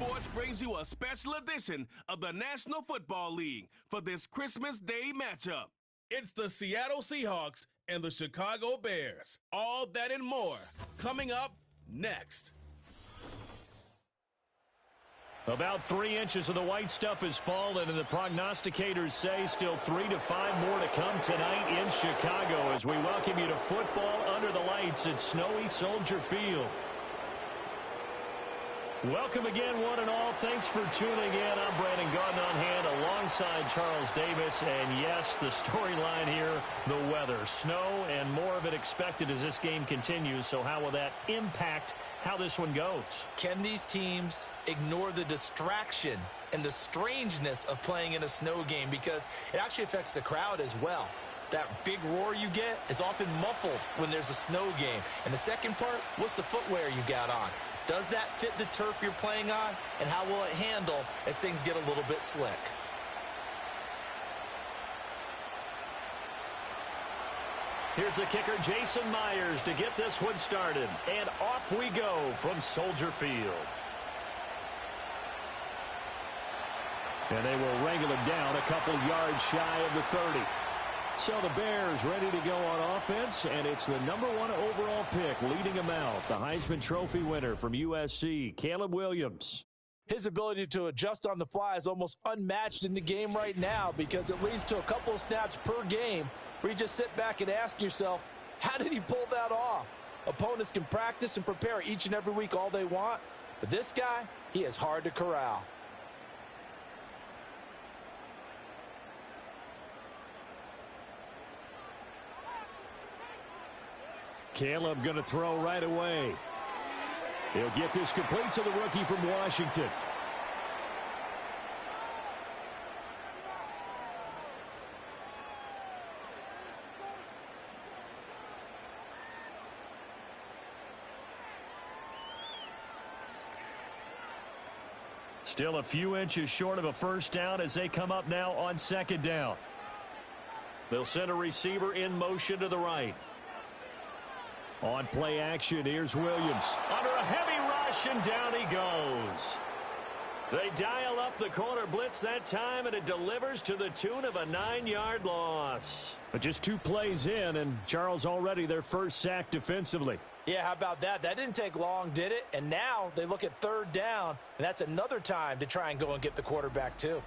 Sports brings you a special edition of the National Football League for this Christmas Day matchup. It's the Seattle Seahawks and the Chicago Bears. All that and more coming up next. About 3 inches of the white stuff has fallen, and the prognosticators say still 3 to 5 more to come tonight in Chicago as we welcome you to football under the lights at snowy Soldier Field. Welcome again, one and all. Thanks for tuning in. I'm Brandon Gaudin alongside Charles Davis. And yes, the storyline here, the weather. Snow and more of it expected as this game continues. So how will that impact how this one goes? Can these teams ignore the distraction and the strangeness of playing in a snow game? Because it actually affects the crowd as well. That big roar you get is often muffled when there's a snow game. And the second part, what's the footwear you got on? Does that fit the turf you're playing on? And how will it handle as things get a little bit slick? Here's the kicker, Jason Myers, to get this one started. And off we go from Soldier Field. And they will wrangle it down a couple yards shy of the 30. So the Bears ready to go on offense, and it's the #1 overall pick leading them out, the Heisman Trophy winner from USC, Caleb Williams. His ability to adjust on the fly is almost unmatched in the game right now because it leads to a couple of snaps per game where you just sit back and ask yourself, how did he pull that off? Opponents can practice and prepare each and every week all they want, but this guy, he is hard to corral. Caleb going to throw right away. He'll get this complete to the rookie from Washington. Still a few inches short of a first down as they come up now on second down. They'll send a receiver in motion to the right. On play action, here's Williams. Under a heavy rush, and down he goes. They dial up the corner blitz that time, and it delivers to the tune of a 9-yard loss. But just 2 plays in, and Charles already their first sack defensively. Yeah, how about that? That didn't take long, did it? And now they look at third down, and that's another time to try and go and get the quarterback too.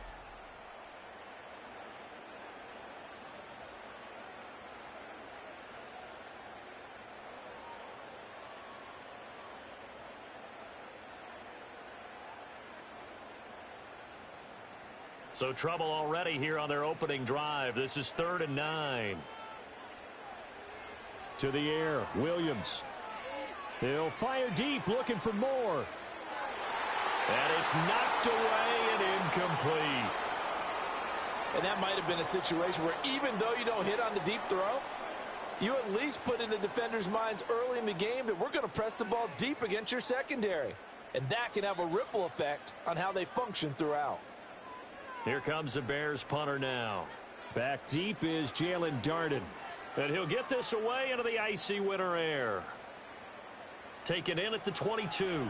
So trouble already here on their opening drive. This is 3rd and 9. To the air, Williams. He'll fire deep, looking for more. And it's knocked away and incomplete. And that might have been a situation where even though you don't hit on the deep throw, you at least put in the defenders' minds early in the game that we're going to press the ball deep against your secondary. And that can have a ripple effect on how they function throughout. Here comes the Bears punter now. Back deep is Jalen Darden. And he'll get this away into the icy winter air. Taken in at the 22.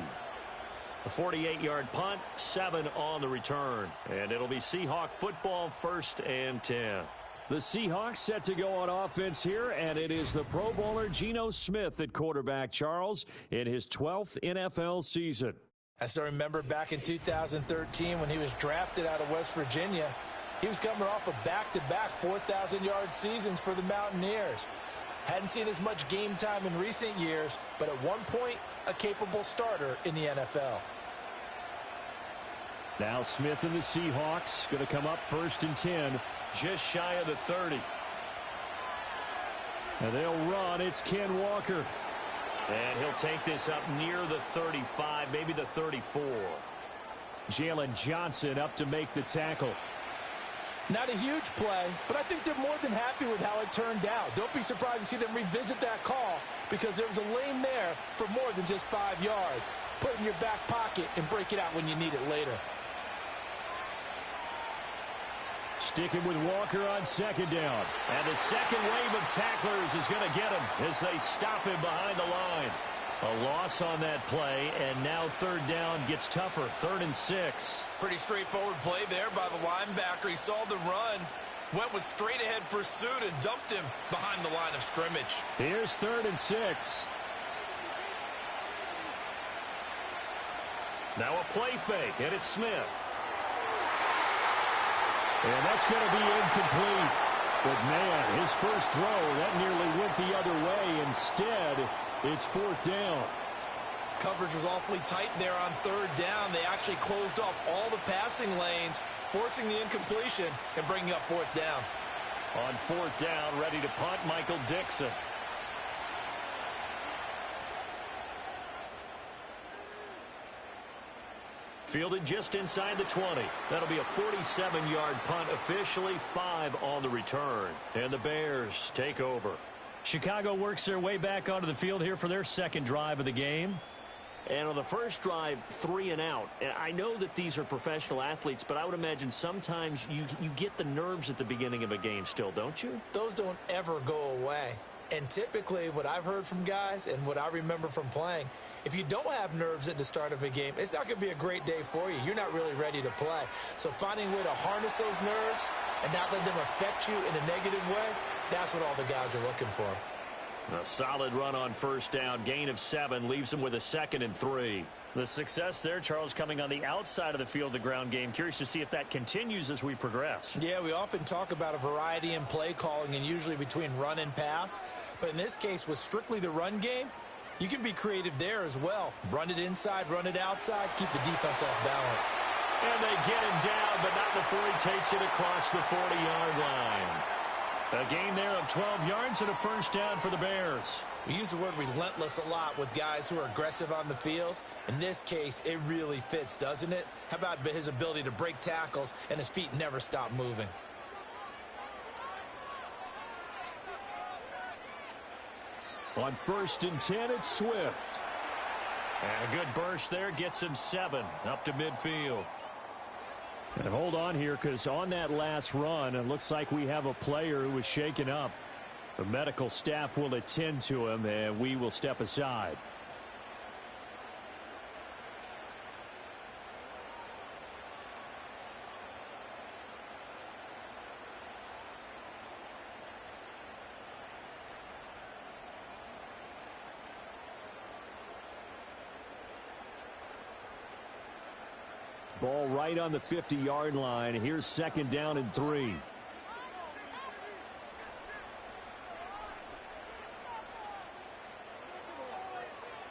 A 48-yard punt, 7 on the return. And it'll be Seahawk football, 1st and 10. The Seahawks set to go on offense here, and it is the Pro Bowler Geno Smith at quarterback, Charles, in his 12th NFL season. I still remember back in 2013 when he was drafted out of West Virginia. He was coming off of back-to-back 4,000-yard seasons for the Mountaineers. Hadn't seen as much game time in recent years, but at one point, a capable starter in the NFL. Now Smith and the Seahawks going to come up 1st and 10, just shy of the 30. And they'll run. It's Ken Walker. And he'll take this up near the 35, maybe the 34. Jalen Johnson up to make the tackle. Not a huge play, but I think they're more than happy with how it turned out. Don't be surprised to see them revisit that call because there was a lane there for more than just 5 yards. Put it in your back pocket and break it out when you need it later. Sticking with Walker on 2nd down. And the second wave of tacklers is going to get him as they stop him behind the line. A loss on that play, and now third down gets tougher. 3rd and 6. Pretty straightforward play there by the linebacker. He saw the run, went with straight-ahead pursuit, and dumped him behind the line of scrimmage. Here's 3rd and 6. Now a play fake, and it's Smith. And that's going to be incomplete. But, man, his first throw, that nearly went the other way. Instead, it's 4th down. Coverage was awfully tight there on 3rd down. They actually closed off all the passing lanes, forcing the incompletion and bringing up 4th down. On 4th down, ready to punt, Michael Dixon. Fielded just inside the 20. That'll be a 47-yard punt, officially 5 on the return. And the Bears take over. Chicago works their way back onto the field here for their second drive of the game. And on the first drive, 3 and out. And I know that these are professional athletes, but I would imagine sometimes you get the nerves at the beginning of a game still, don't you? Those don't ever go away. And typically what I've heard from guys and what I remember from playing, if you don't have nerves at the start of a game, it's not going to be a great day for you. You're not really ready to play. So finding a way to harness those nerves and not let them affect you in a negative way, that's what all the guys are looking for. A solid run on first down. Gain of 7 leaves them with a 2nd and 3. The success there, Charles, coming on the outside of the field, the ground game. Curious to see if that continues as we progress. Yeah, we often talk about a variety in play calling and usually between run and pass. But in this case, with strictly the run game, you can be creative there as well. Run it inside, run it outside, keep the defense off balance. And they get him down, but not before he takes it across the 40-yard line. A gain there of 12 yards and a first down for the Bears. We use the word relentless a lot with guys who are aggressive on the field. In this case, it really fits, doesn't it? How about his ability to break tackles and his feet never stop moving? On 1st and 10, it's Swift. And a good burst there gets him 7 up to midfield. And hold on here, because on that last run, it looks like we have a player who was shaken up. The medical staff will attend to him, and we will step aside. Ball right on the 50-yard line. Here's 2nd down and 3.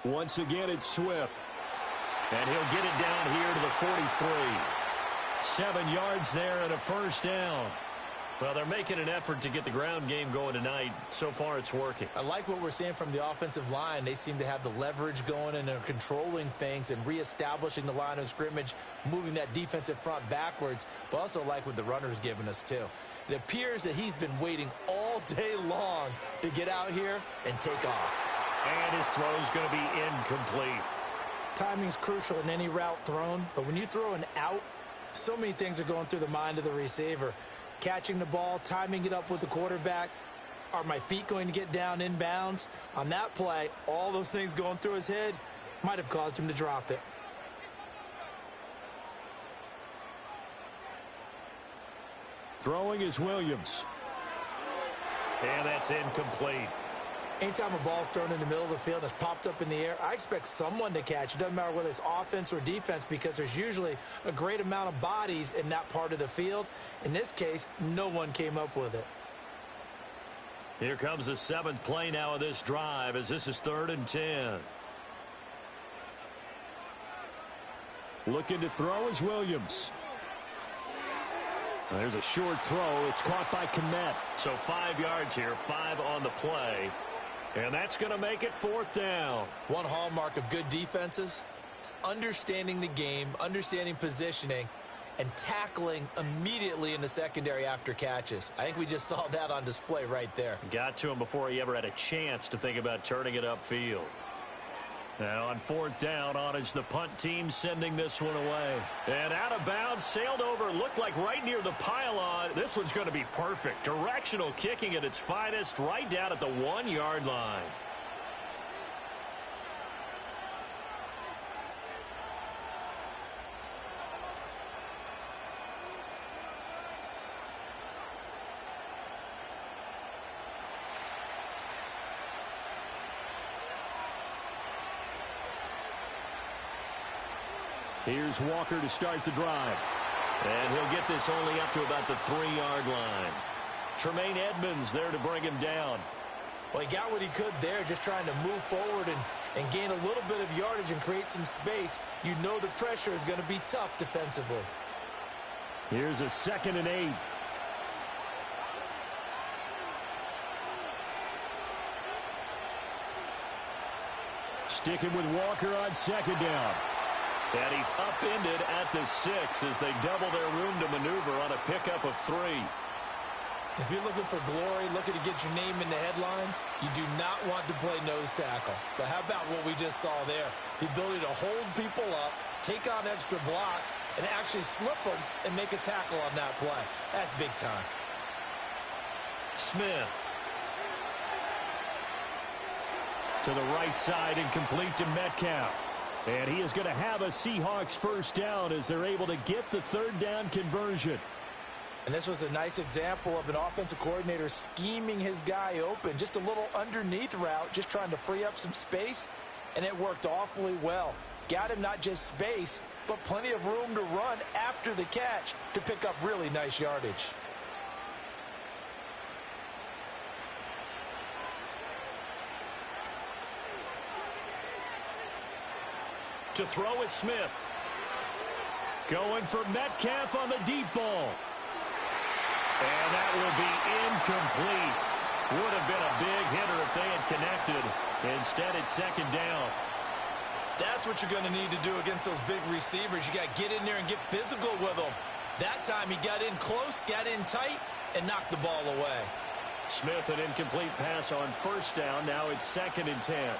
Once again, it's Swift. And he'll get it down here to the 43. 7 yards there and a first down. Well, they're making an effort to get the ground game going tonight. So far, it's working. I like what we're seeing from the offensive line. They seem to have the leverage going and they're controlling things and reestablishing the line of scrimmage, moving that defensive front backwards, but also like what the runner's giving us, too. It appears that he's been waiting all day long to get out here and take off. And his throw is going to be incomplete. Timing's crucial in any route thrown, but when you throw an out, so many things are going through the mind of the receiver. Catching the ball, timing it up with the quarterback. Are my feet going to get down in bounds? On that play, all those things going through his head might have caused him to drop it. Throwing is Williams. And that's incomplete. Anytime a ball's thrown in the middle of the field and it's popped up in the air, I expect someone to catch. It doesn't matter whether it's offense or defense because there's usually a great amount of bodies in that part of the field. In this case, no one came up with it. Here comes the 7th play now of this drive as this is 3rd and 10. Looking to throw is Williams. There's a short throw. It's caught by Kmet. So 5 yards here, 5 on the play. And that's going to make it 4th down. One hallmark of good defenses is understanding the game, understanding positioning, and tackling immediately in the secondary after catches. I think we just saw that on display right there. Got to him before he ever had a chance to think about turning it upfield. Now on 4th down, on is the punt team sending this one away. And out of bounds, sailed over, looked like right near the pylon. This one's going to be perfect. Directional kicking at its finest, right down at the 1-yard line. Here's Walker to start the drive. And he'll get this only up to about the 3-yard line. Tremaine Edmonds there to bring him down. Well, he got what he could there, just trying to move forward and gain a little bit of yardage and create some space. You know the pressure is going to be tough defensively. Here's a 2nd and 8. Sticking with Walker on 2nd down. And he's upended at the 6 as they double their room to maneuver on a pickup of 3. If you're looking for glory, looking to get your name in the headlines, you do not want to play nose tackle. But how about what we just saw there? The ability to hold people up, take on extra blocks, and actually slip them and make a tackle on that play. That's big time. Smith. To the right side and complete to Metcalf. And he is going to have a Seahawks first down as they're able to get the 3rd down conversion. And this was a nice example of an offensive coordinator scheming his guy open. Just a little underneath route, just trying to free up some space, and it worked awfully well. Got him not just space, but plenty of room to run after the catch to pick up really nice yardage. To throw is Smith. Going for Metcalf on the deep ball. And that will be incomplete. Would have been a big hitter if they had connected. Instead, it's 2nd down. That's what you're going to need to do against those big receivers. You got to get in there and get physical with them. That time he got in close, got in tight, and knocked the ball away. Smith, an incomplete pass on 1st down. Now it's 2nd and 10.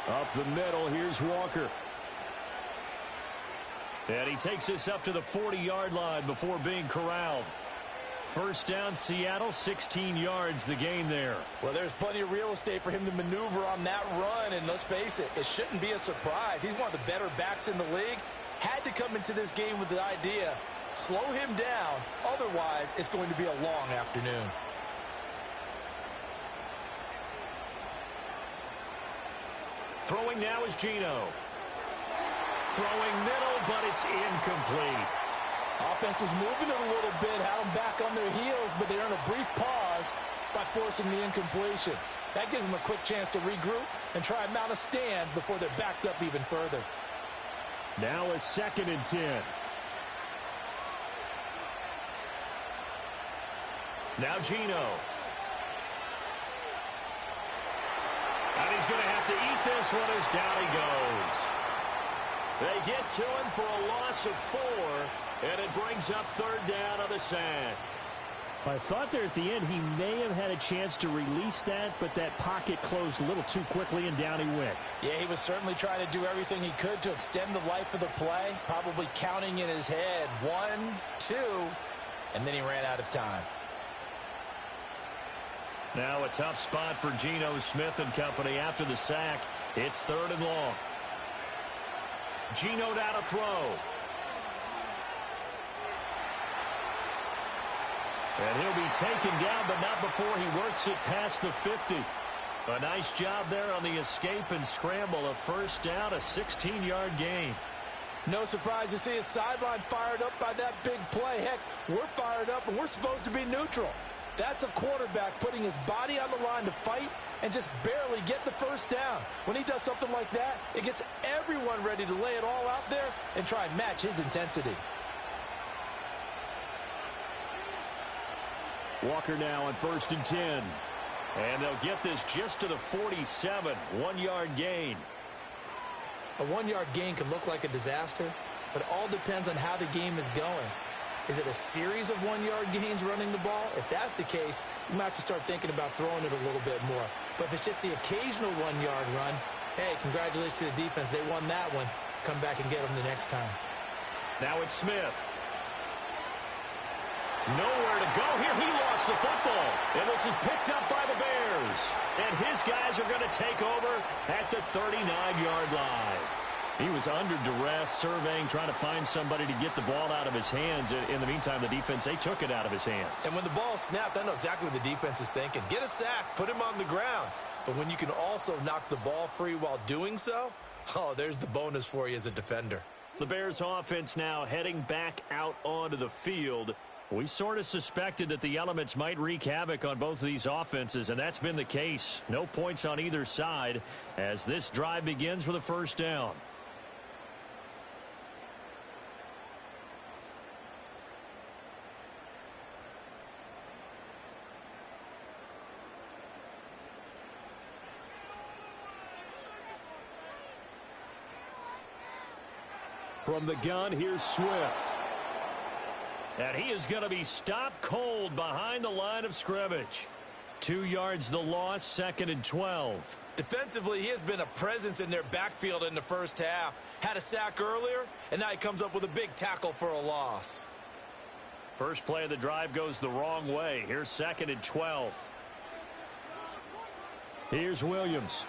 Up the middle, here's Walker. And he takes this up to the 40-yard line before being corralled. 1st down, Seattle, 16 yards the gain there. Well, there's plenty of real estate for him to maneuver on that run, and let's face it, it shouldn't be a surprise. He's one of the better backs in the league. Had to come into this game with the idea, slow him down, otherwise it's going to be a long afternoon. Throwing now is Geno. Throwing middle, but it's incomplete. Offense was moving it a little bit, had them back on their heels, but they earned a brief pause by forcing the incompletion. That gives them a quick chance to regroup and try and mount a stand before they're backed up even further. Now a 2nd and 10. Now Geno. And he's going to have to eat this one as down he goes. They get to him for a loss of 4, and it brings up 3rd down on the sack. I thought there at the end he may have had a chance to release that, but that pocket closed a little too quickly, and down he went. Yeah, he was certainly trying to do everything he could to extend the life of the play, probably counting in his head 1, 2, and then he ran out of time. Now a tough spot for Geno Smith and company after the sack. It's 3rd and long. Geno down to throw. And he'll be taken down, but not before he works it past the 50. A nice job there on the escape and scramble. A 1st down, a 16-yard gain. No surprise to see his sideline fired up by that big play. Heck, we're fired up, and we're supposed to be neutral. That's a quarterback putting his body on the line to fight and just barely get the 1st down. When he does something like that, it gets everyone ready to lay it all out there and try and match his intensity. Walker now on 1st and 10. And they'll get this just to the 47. 1-yard gain. A 1-yard gain can look like a disaster, but it all depends on how the game is going. Is it a series of 1-yard gains running the ball? If that's the case, you might have to start thinking about throwing it a little bit more. But if it's just the occasional 1-yard run, hey, congratulations to the defense. They won that one. Come back and get them the next time. Now it's Smith. Nowhere to go here. He lost the football. And this is picked up by the Bears. And his guys are going to take over at the 39-yard line. He was under duress, surveying, trying to find somebody to get the ball out of his hands. In the meantime, the defense, they took it out of his hands. And when the ball snapped, I know exactly what the defense is thinking. Get a sack, put him on the ground. But when you can also knock the ball free while doing so, Oh, there's the bonus for you as a defender. The Bears offense now heading back out onto the field. We sort of suspected that the elements might wreak havoc on both of these offenses, and that's been the case. No points on either side as this drive begins with a first down. From the gun, here's Swift. And he is going to be stopped cold behind the line of scrimmage. 2 yards the loss, 2nd and 12. Defensively, he has been a presence in their backfield in the first half. Had a sack earlier, and now he comes up with a big tackle for a loss. First play of the drive goes the wrong way. Here's 2nd and 12. Here's Williams.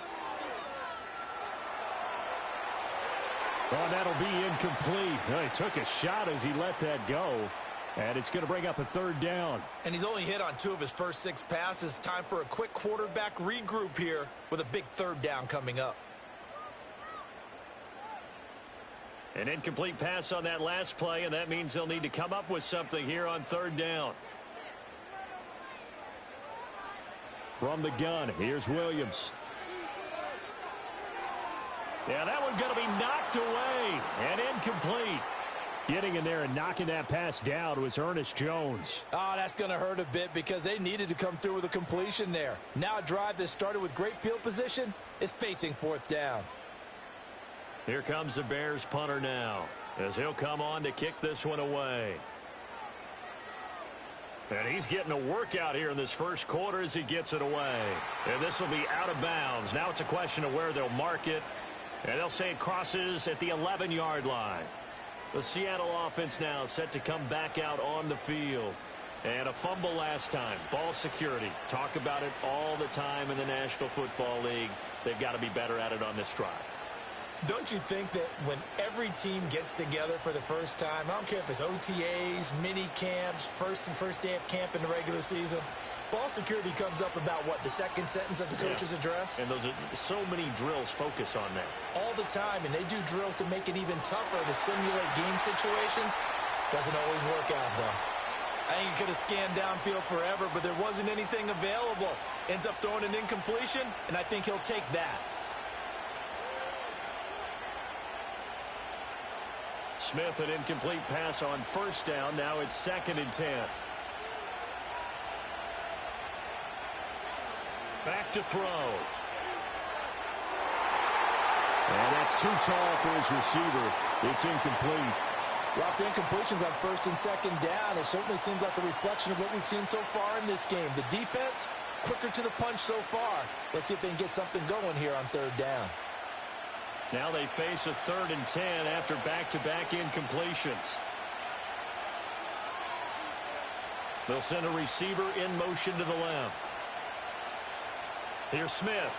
Oh, that'll be incomplete. Well, he took a shot as he let that go. And it's going to bring up a 3rd down. And he's only hit on 2 of his first 6 passes. Time for a quick quarterback regroup here with a big 3rd down coming up. An incomplete pass on that last play, and that means they'll need to come up with something here on 3rd down. From the gun, here's Williams. Yeah, that one's going to be knocked away and incomplete. Getting in there and knocking that pass down was Ernest Jones. Oh, that's going to hurt a bit because they needed to come through with a completion there. Now a drive that started with great field position is facing 4th down. Here comes the Bears punter now as he'll come on to kick this one away. And he's getting a workout here in this first quarter as he gets it away. And this will be out of bounds. Now it's a question of where they'll mark it. And they'll say it crosses at the 11-yard line. The Seattle offense now set to come back out on the field. And a fumble last time. Ball security. Talk about it all the time in the National Football League. They've got to be better at it on this drive. Don't you think that when every team gets together for the first time, I don't care if it's OTAs, mini camps, first day of camp in the regular season, ball security comes up about, what, the second sentence of the coach's address? And those are so many drills focus on that. All the time, and they do drills to make it even tougher to simulate game situations. Doesn't always work out, though. I think he could have scanned downfield forever, but there wasn't anything available. Ends up throwing an incompletion, and I think he'll take that. Smith, an incomplete pass on first down. Now it's 2nd and 10. Back to throw. And that's too tall for his receiver. It's incomplete. Well, the incompletions on 1st and 2nd down, it certainly seems like a reflection of what we've seen so far in this game. The defense, quicker to the punch so far. Let's see if they can get something going here on 3rd down. Now they face a 3rd and 10 after back-to-back incompletions. They'll send a receiver in motion to the left. Here's Smith.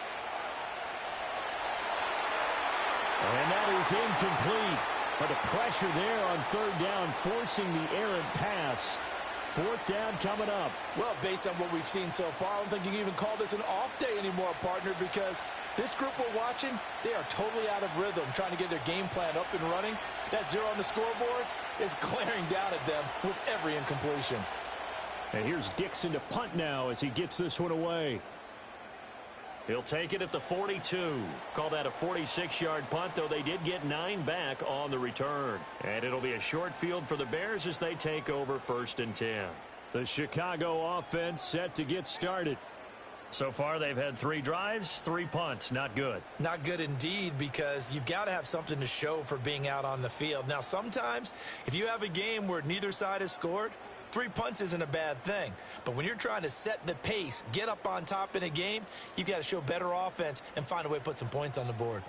And that is incomplete. But the pressure there on 3rd down, forcing the errant pass. 4th down coming up. Well, based on what we've seen so far, I don't think you can even call this an off day anymore, partner, because this group we're watching, they are totally out of rhythm, trying to get their game plan up and running. That 0 on the scoreboard is glaring down at them with every incompletion. And here's Dixon to punt now as he gets this one away. He'll take it at the 42. Call that a 46-yard punt, though they did get 9 back on the return. And it'll be a short field for the Bears as they take over 1st and 10. The Chicago offense set to get started. So far, they've had 3 drives, 3 punts. Not good. Not good indeed, because you've got to have something to show for being out on the field. Now, sometimes, if you have a game where neither side has scored, 3 punts isn't a bad thing. But when you're trying to set the pace, get up on top in a game, you've got to show better offense and find a way to put some points on the board.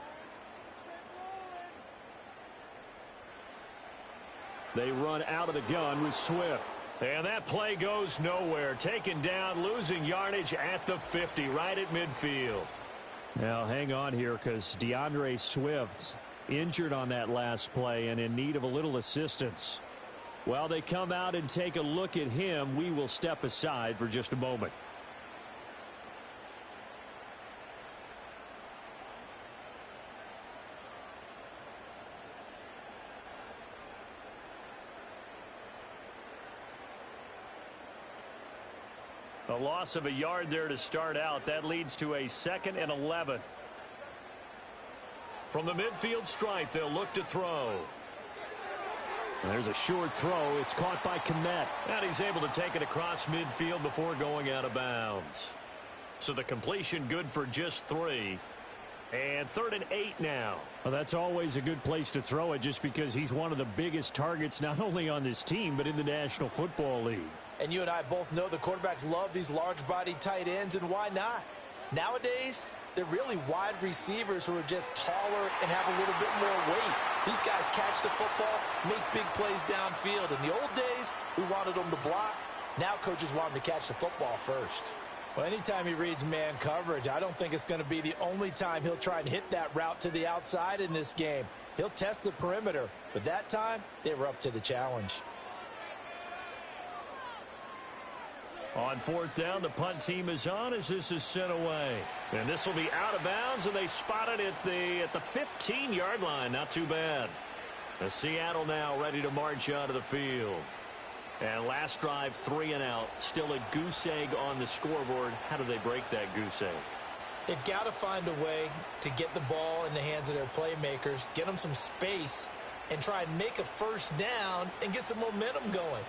They run out of the gun with Swift. And that play goes nowhere. Taken down, losing yardage at the 50, right at midfield. Now, hang on here, because DeAndre Swift injured on that last play and in need of a little assistance. While they come out and take a look at him, we will step aside for just a moment. A loss of a yard there to start out. That leads to a 2nd and 11. From the midfield stripe, they'll look to throw. There's a short throw. It's caught by Kmet. And he's able to take it across midfield before going out of bounds. So the completion good for just 3. And 3rd and 8 now. Well, that's always a good place to throw it just because he's one of the biggest targets not only on this team but in the National Football League. And you and I both know the quarterbacks love these large-bodied tight ends, and why not? Nowadays, they're really wide receivers who are just taller and have a little bit more weight. These guys catch the football, make big plays downfield. In the old days, we wanted them to block. Now coaches want them to catch the football first. Well, anytime he reads man coverage, I don't think it's going to be the only time he'll try and hit that route to the outside in this game. He'll test the perimeter, but that time, they were up to the challenge. On 4th down, the punt team is on as this is sent away. And this will be out of bounds, and they spot it at the 15-yard line. Not too bad. The Seattle now ready to march out of the field. And last drive, 3 and out. Still a goose egg on the scoreboard. How do they break that goose egg? They've got to find a way to get the ball in the hands of their playmakers, get them some space, and try and make a first down and get some momentum going.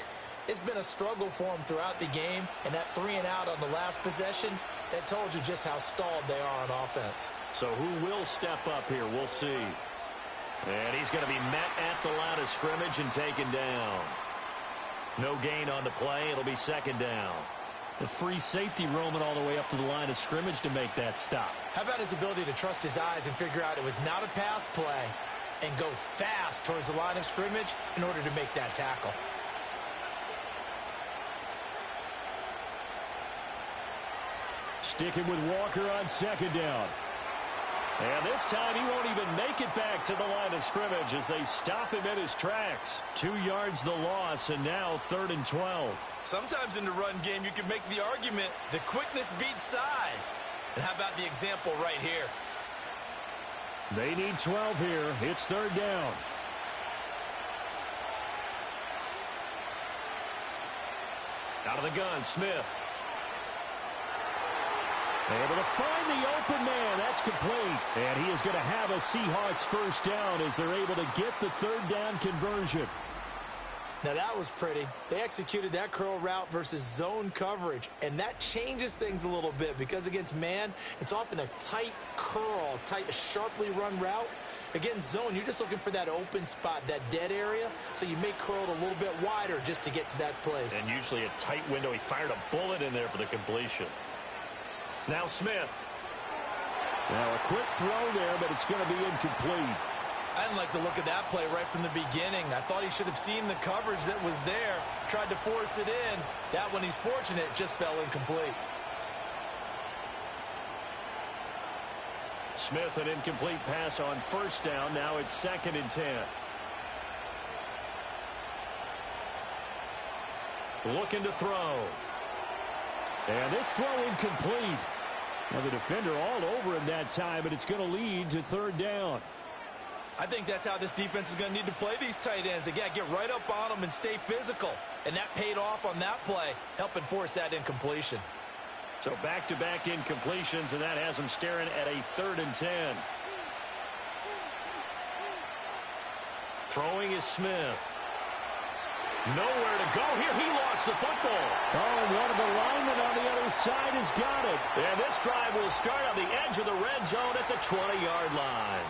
It's been a struggle for them throughout the game, and that 3 and out on the last possession, that told you just how stalled they are on offense. So who will step up here? We'll see. And he's going to be met at the line of scrimmage and taken down. No gain on the play. It'll be 2nd down. The free safety roaming all the way up to the line of scrimmage to make that stop. How about his ability to trust his eyes and figure out it was not a pass play and go fast towards the line of scrimmage in order to make that tackle? Sticking with Walker on 2nd down. And this time he won't even make it back to the line of scrimmage as they stop him in his tracks. 2 yards the loss, and now 3rd and 12. Sometimes in the run game you can make the argument the quickness beats size. And how about the example right here? They need 12 here. It's 3rd down. Out of the gun, Smith. Able to find the open man. That's complete. And he is going to have a Seahawks first down as they're able to get the 3rd down conversion. Now that was pretty. They executed that curl route versus zone coverage, and that changes things a little bit because against man, it's often a tight curl, tight, sharply run route. Against zone, you're just looking for that open spot, that dead area, so you may curl it a little bit wider just to get to that place. And usually a tight window. He fired a bullet in there for the completion. Now Smith. Now a quick throw there, but it's going to be incomplete. I didn't like the look of that play right from the beginning. I thought he should have seen the coverage that was there, tried to force it in. That one, he's fortunate, just fell incomplete. Smith, an incomplete pass on 1st down. Now it's 2nd and 10. Looking to throw. And this throw incomplete. Now the defender all over him that time, but it's going to lead to 3rd down. I think that's how this defense is going to need to play these tight ends. They got to get right up on them and stay physical. And that paid off on that play, helping force that incompletion. So back-to-back incompletions, and that has them staring at a 3rd and 10. Throwing is Smith. Nowhere to go here. He lost the football. Oh, and one of the linemen on the other side has got it. And this drive will start on the edge of the red zone at the 20-yard line.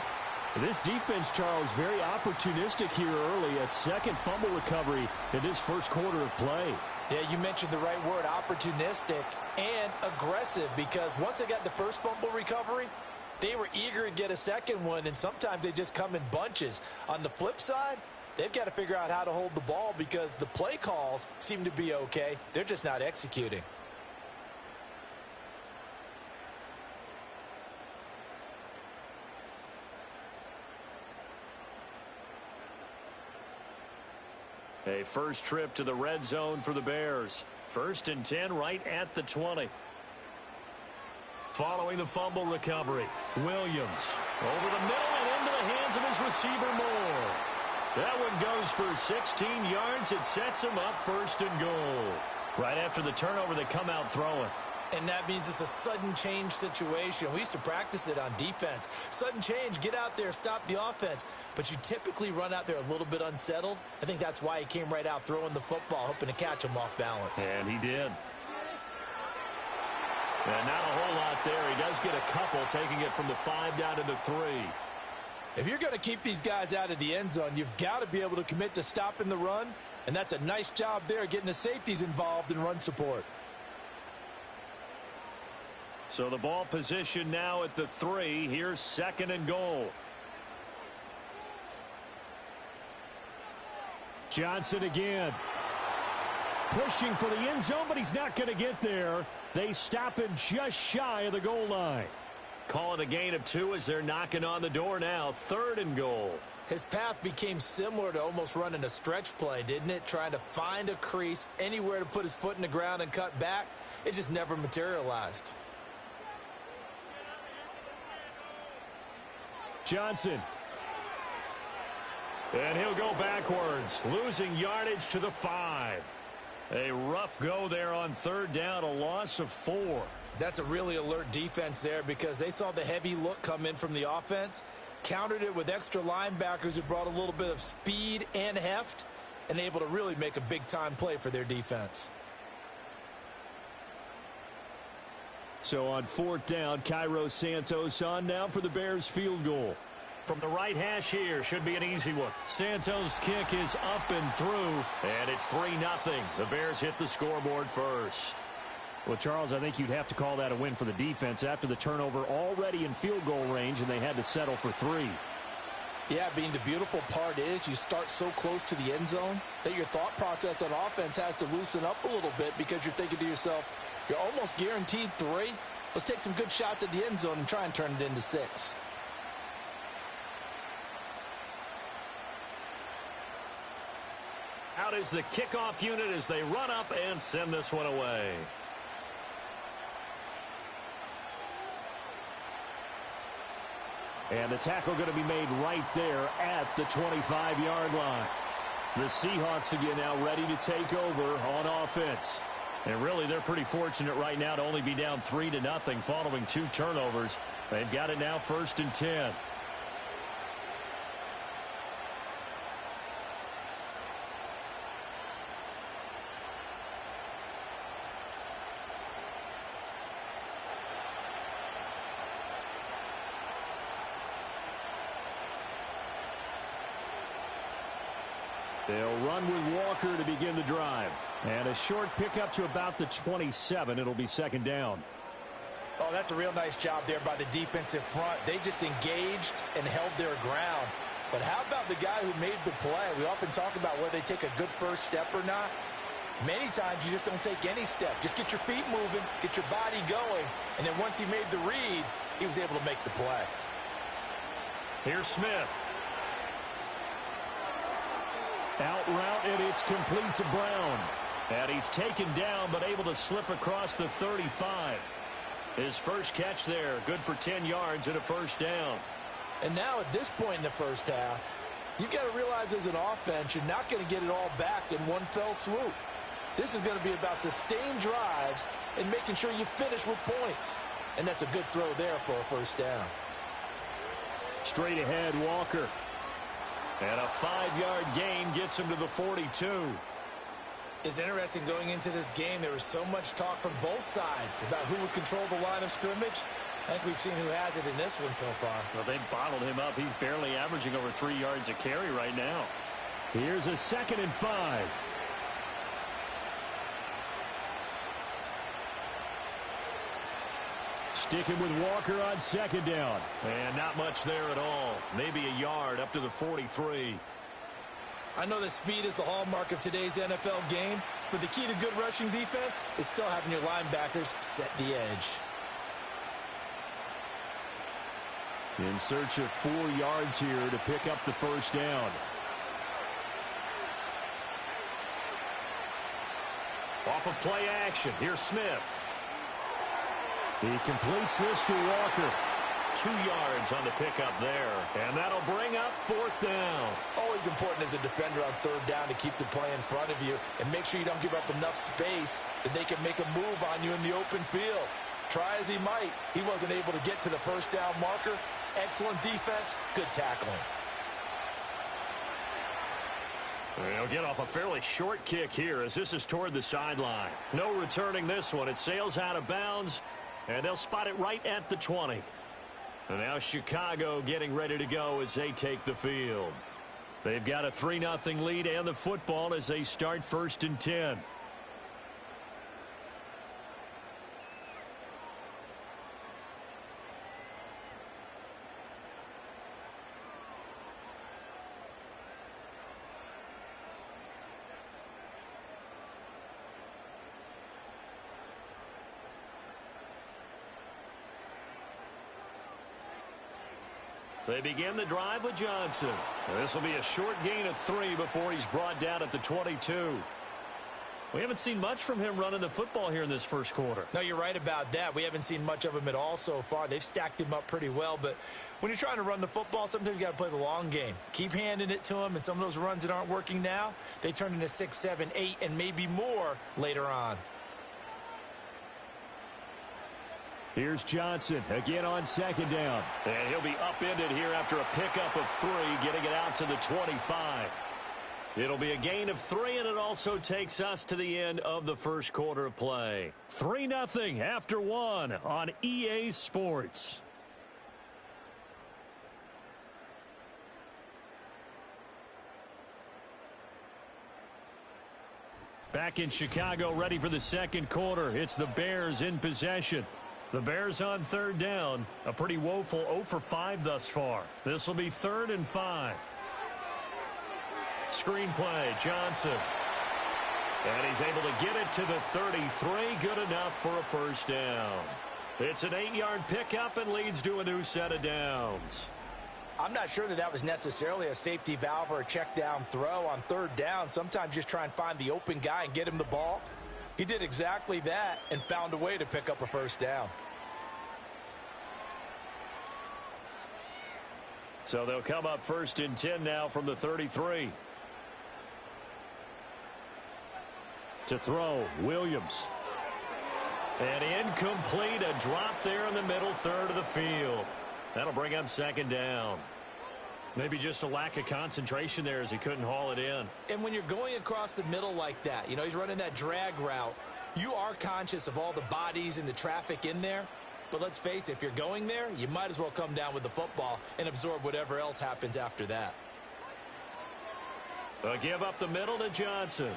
This defense, Charles, very opportunistic here early. A 2nd fumble recovery in this 1st quarter of play. Yeah, you mentioned the right word, opportunistic and aggressive, because once they got the 1st fumble recovery, they were eager to get a 2nd one, and sometimes they just come in bunches. On the flip side, they've got to figure out how to hold the ball because the play calls seem to be okay. They're just not executing. A first trip to the red zone for the Bears. 1st and 10 right at the 20. Following the fumble recovery, Williams over the middle and into the hands of his receiver Moore. That one goes for 16 yards. It sets him up 1st and goal. Right after the turnover, they come out throwing. And that means it's a sudden change situation. We used to practice it on defense. Sudden change, get out there, stop the offense. But you typically run out there a little bit unsettled. I think that's why he came right out throwing the football, hoping to catch him off balance. And he did. And not a whole lot there. He does get a couple, taking it from the 5 down to the 3. If you're going to keep these guys out of the end zone, you've got to be able to commit to stopping the run. And that's a nice job there, getting the safeties involved in run support. So the ball position now at the 3. Here's 2nd and goal. Johnson again. Pushing for the end zone, but he's not going to get there. They stop him just shy of the goal line. Calling a gain of 2 as they're knocking on the door now. 3rd and goal. His path became similar to almost running a stretch play, didn't it? Trying to find a crease, anywhere to put his foot in the ground and cut back. It just never materialized. Johnson. And he'll go backwards, losing yardage to the 5. A rough go there on 3rd down, a loss of 4. That's a really alert defense there because they saw the heavy look come in from the offense, countered it with extra linebackers who brought a little bit of speed and heft, and able to really make a big-time play for their defense. So on 4th down, Cairo Santos on now for the Bears field goal. From the right hash here, should be an easy one. Santos' kick is up and through, and it's 3-0. The Bears hit the scoreboard first. Well, Charles, I think you'd have to call that a win for the defense after the turnover already in field goal range, and they had to settle for 3. Yeah, Bean, the beautiful part is you start so close to the end zone that your thought process on offense has to loosen up a little bit because you're thinking to yourself, you're almost guaranteed 3. Let's take some good shots at the end zone and try and turn it into 6. Out is the kickoff unit as they run up and send this one away. And the tackle going to be made right there at the 25-yard line. The Seahawks again now ready to take over on offense. And really, they're pretty fortunate right now to only be down 3-0 following 2 turnovers. They've got it now 1st and 10. They'll run with Walker to begin the drive. And a short pickup to about the 27. It'll be 2nd down. Oh, that's a real nice job there by the defensive front. They just engaged and held their ground. But how about the guy who made the play? We often talk about whether they take a good first step or not. Many times you just don't take any step. Just get your feet moving, get your body going, and then once he made the read, he was able to make the play. Here's Smith. Out route, and it's complete to Brown. And he's taken down, but able to slip across the 35. His first catch there, good for 10 yards and a 1st down. And now at this point in the first half, you've got to realize as an offense, you're not going to get it all back in one fell swoop. This is going to be about sustained drives and making sure you finish with points. And that's a good throw there for a 1st down. Straight ahead, Walker. And a 5-yard gain gets him to the 42. It's interesting going into this game. There was so much talk from both sides about who would control the line of scrimmage. I think we've seen who has it in this one so far. Well, they bottled him up. He's barely averaging over 3 yards a carry right now. Here's a 2nd and 5. Sticking with Walker on 2nd down. And not much there at all. Maybe a yard up to the 43. I know that speed is the hallmark of today's NFL game, but the key to good rushing defense is still having your linebackers set the edge. In search of 4 yards here to pick up the 1st down. Off of play action, here's Smith. He completes this to Walker. 2 yards on the pickup there. And that'll bring up 4th down. Always important as a defender on 3rd down to keep the play in front of you and make sure you don't give up enough space that they can make a move on you in the open field. Try as he might, he wasn't able to get to the 1st down marker. Excellent defense, good tackling. They'll get off a fairly short kick here as this is toward the sideline. No returning this one. It sails out of bounds, and they'll spot it right at the 20. And now Chicago getting ready to go as they take the field. They've got a 3-0 lead and the football as they start 1st and 10. They begin the drive with Johnson. This will be a short gain of 3 before he's brought down at the 22. We haven't seen much from him running the football here in this first quarter. No, you're right about that. We haven't seen much of him at all so far. They've stacked him up pretty well, but when you're trying to run the football, sometimes you got to play the long game. Keep handing it to him, and some of those runs that aren't working now, they turn into 6, 7, 8, and maybe more later on. Here's Johnson again on 2nd down. And he'll be upended here after a pickup of 3, getting it out to the 25. It'll be a gain of 3, and it also takes us to the end of the first quarter of play. 3-0 after 1 on EA Sports. Back in Chicago, ready for the second quarter. It's the Bears in possession. The Bears on 3rd down. A pretty woeful 0 for 5 thus far. This will be 3rd and 5. Screenplay, Johnson. And he's able to get it to the 33. Good enough for a 1st down. It's an 8-yard pickup and leads to a new set of downs. I'm not sure that was necessarily a safety valve or a check down throw on 3rd down. Sometimes just try and find the open guy and get him the ball. He did exactly that and found a way to pick up a 1st down. So they'll come up 1st and 10 now from the 33. To throw, Williams. And incomplete, a drop there in the middle 3rd of the field. That'll bring up 2nd down. Maybe just a lack of concentration there as he couldn't haul it in. And when you're going across the middle like that, you know, he's running that drag route, you are conscious of all the bodies and the traffic in there. But let's face it, if you're going there, you might as well come down with the football and absorb whatever else happens after that. A give up the middle to Johnson.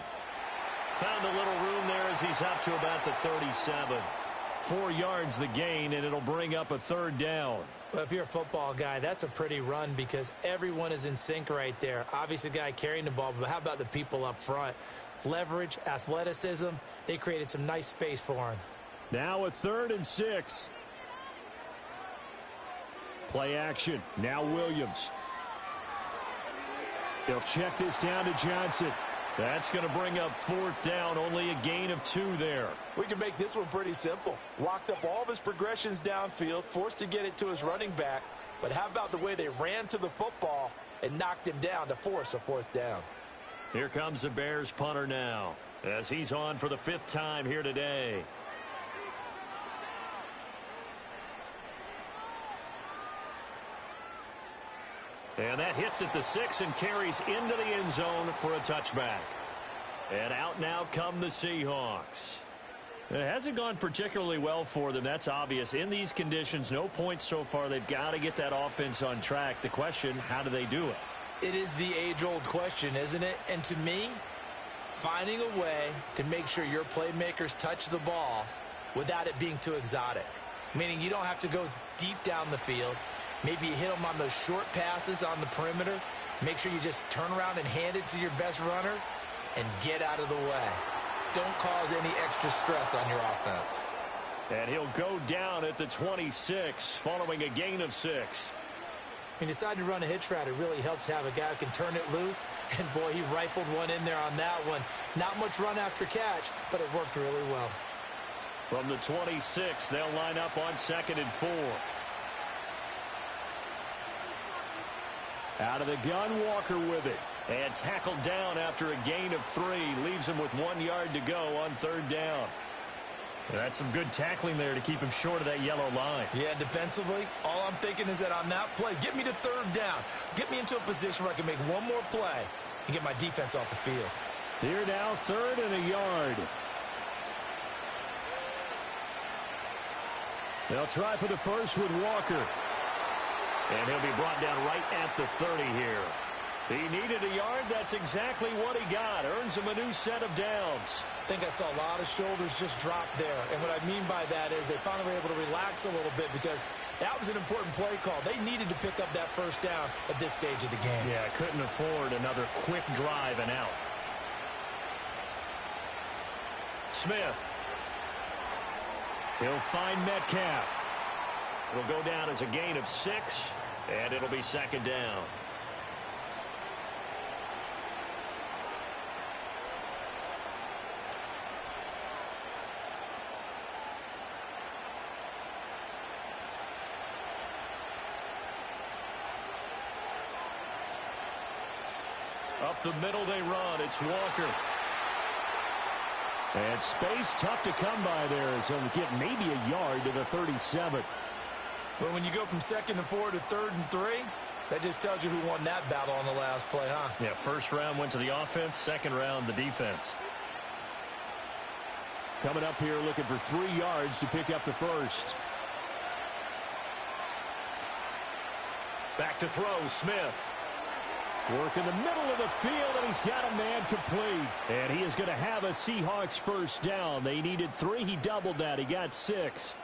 Found a little room there as he's up to about the 37. 4 yards the gain, and it'll bring up a 3rd down. Well, if you're a football guy, that's a pretty run because everyone is in sync right there. Obviously, the guy carrying the ball, but how about the people up front? Leverage, athleticism, they created some nice space for him. Now a 3rd and 6. Play action. Now Williams. They'll check this down to Johnson. That's going to bring up 4th down. Only a gain of 2 there. We can make this one pretty simple. Walked up all of his progressions downfield, forced to get it to his running back. But how about the way they ran to the football and knocked him down to force a 4th down? Here comes the Bears punter now as he's on for the 5th time here today. And that hits at the 6 and carries into the end zone for a touchback. And out now come the Seahawks. It hasn't gone particularly well for them. That's obvious. In these conditions, no points so far. They've got to get that offense on track. The question, how do they do it? It is the age-old question, isn't it? And to me, finding a way to make sure your playmakers touch the ball without it being too exotic. Meaning you don't have to go deep down the field. Maybe you hit them on those short passes on the perimeter. Make sure you just turn around and hand it to your best runner and get out of the way. Don't cause any extra stress on your offense. And he'll go down at the 26 following a gain of 6. When you decide to run a hitch route, it really helps to have a guy who can turn it loose. And, boy, he rifled one in there on that one. Not much run after catch, but it worked really well. From the 26, they'll line up on 2nd and 4. Out of the gun, Walker with it. And tackled down after a gain of 3. Leaves him with 1 yard to go on 3rd down. That's some good tackling there to keep him short of that yellow line. Yeah, defensively, all I'm thinking is that on that play, get me to 3rd down. Get me into a position where I can make one more play and get my defense off the field. Here now, 3rd and a yard. They'll try for the first with Walker. And he'll be brought down right at the 30 here. He needed a yard. That's exactly what he got. Earns him a new set of downs. I think I saw a lot of shoulders just drop there. And what I mean by that is they finally were able to relax a little bit because that was an important play call. They needed to pick up that first down at this stage of the game. Yeah, couldn't afford another quick drive and out. Smith. He'll find Metcalf. It'll go down as a gain of 6, and it'll be 2nd down. Up the middle they run. It's Walker. And space tough to come by there as he'll get maybe a yard to the 37. But when you go from 2nd and 4 to 3rd and 3, that just tells you who won that battle on the last play, huh? Yeah, first round went to the offense, second round the defense. Coming up here looking for 3 yards to pick up the first. Back to throw, Smith. Work in the middle of the field, and he's got a man complete. And he is going to have a Seahawks first down. They needed 3. He doubled that. He got 6.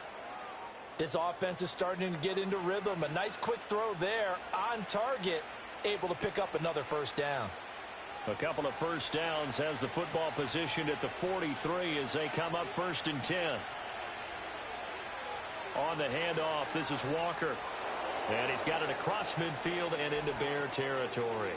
This offense is starting to get into rhythm. A nice quick throw there on target, able to pick up another first down. A couple of first downs has the football positioned at the 43 as they come up 1st and 10. On the handoff, this is Walker. And he's got it across midfield and into Bear territory.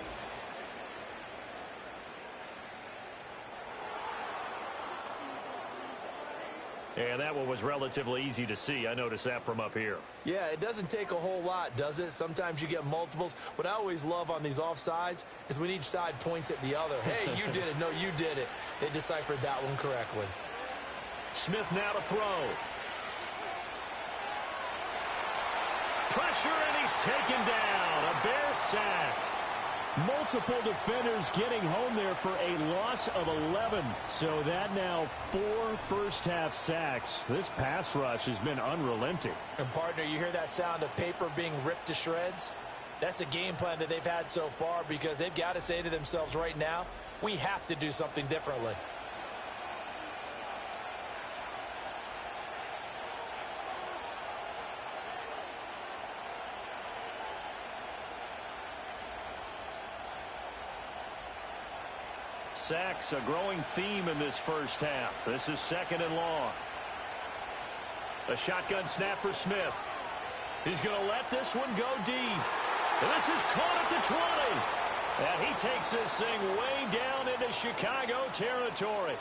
And that one was relatively easy to see. I noticed that from up here. Yeah, it doesn't take a whole lot, does it? Sometimes you get multiples. What I always love on these offsides is when each side points at the other. Hey, you did it. No, you did it. They deciphered that one correctly. Smith now to throw. Pressure, and he's taken down. A Bear sack. Multiple defenders getting home there for a loss of 11. So that now 4 first-half sacks. This pass rush has been unrelenting. And, partner, you hear that sound of paper being ripped to shreds? That's the game plan that they've had so far because they've got to say to themselves right now, we have to do something differently. Sacks, a growing theme in this first half. This is 2nd and long. A shotgun snap for Smith. He's going to let this one go deep. And this is caught at the 20. And he takes this thing way down into Chicago territory.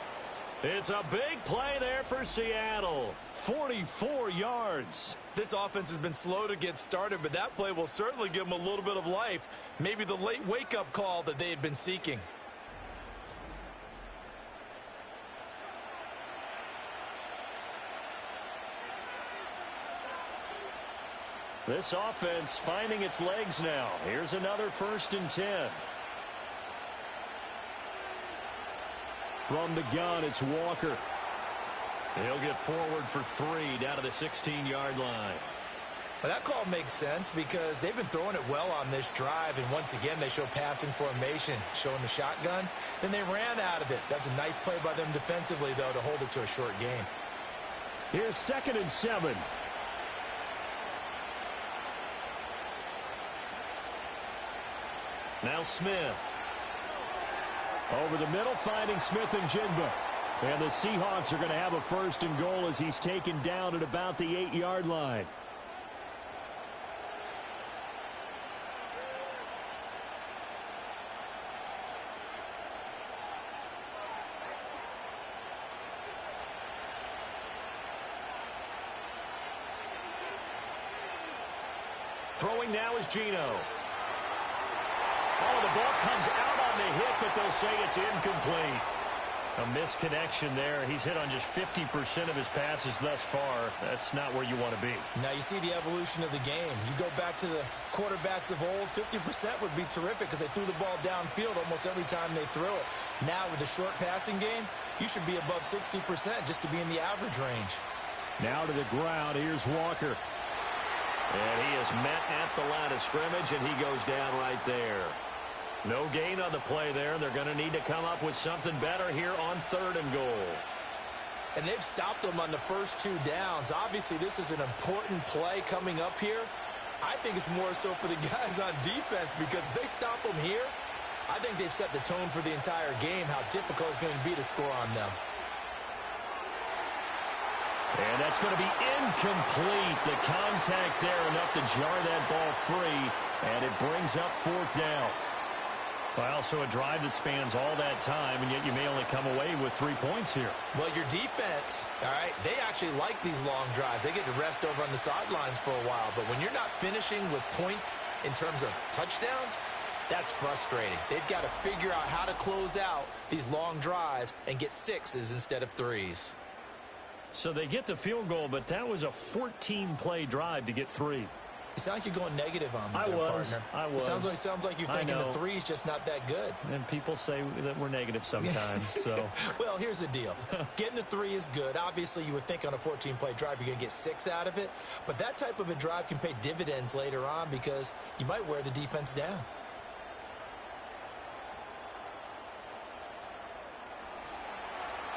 It's a big play there for Seattle. 44 yards. This offense has been slow to get started, but that play will certainly give them a little bit of life. Maybe the late wake-up call that they had been seeking. This offense finding its legs now. Here's another 1st and 10. From the gun, it's Walker. He'll get forward for 3 down to the 16-yard line. But that call makes sense because they've been throwing it well on this drive, and once again they show passing formation, showing the shotgun. Then they ran out of it. That's a nice play by them defensively, though, to hold it to a short game. Here's 2nd and 7. Now Smith. Over the middle, finding Smith and Jigba. And the Seahawks are going to have a 1st and goal as he's taken down at about the 8-yard line. Throwing now is Geno. Oh, the ball comes out on the hit, but they'll say it's incomplete. A misconnection there. He's hit on just 50% of his passes thus far. That's not where you want to be. Now you see the evolution of the game. You go back to the quarterbacks of old, 50% would be terrific because they threw the ball downfield almost every time they threw it. Now with the short passing game, you should be above 60% just to be in the average range. Now to the ground. Here's Walker. And he is met at the line of scrimmage, and he goes down right there. No gain on the play there. They're going to need to come up with something better here on 3rd and goal. And they've stopped them on the first 2 downs. Obviously, this is an important play coming up here. I think it's more so for the guys on defense because if they stop them here, I think they've set the tone for the entire game, how difficult it's going to be to score on them. And that's going to be incomplete. The contact there enough to jar that ball free, and it brings up 4th down. Well, so a drive that spans all that time, and yet you may only come away with 3 points here. Well, your defense, all right, they actually like these long drives. They get to rest over on the sidelines for a while. But when you're not finishing with points in terms of touchdowns, that's frustrating. They've got to figure out how to close out these long drives and get 6s instead of 3s. So they get the field goal, but that was a 14-play drive to get 3. You sound like you're going negative on me there, partner. I was. It sounds like you're thinking the 3's just not that good. And people say that we're negative sometimes. So. Well, here's the deal. Getting the 3 is good. Obviously, you would think on a 14-play drive you're going to get 6 out of it. But that type of a drive can pay dividends later on because you might wear the defense down.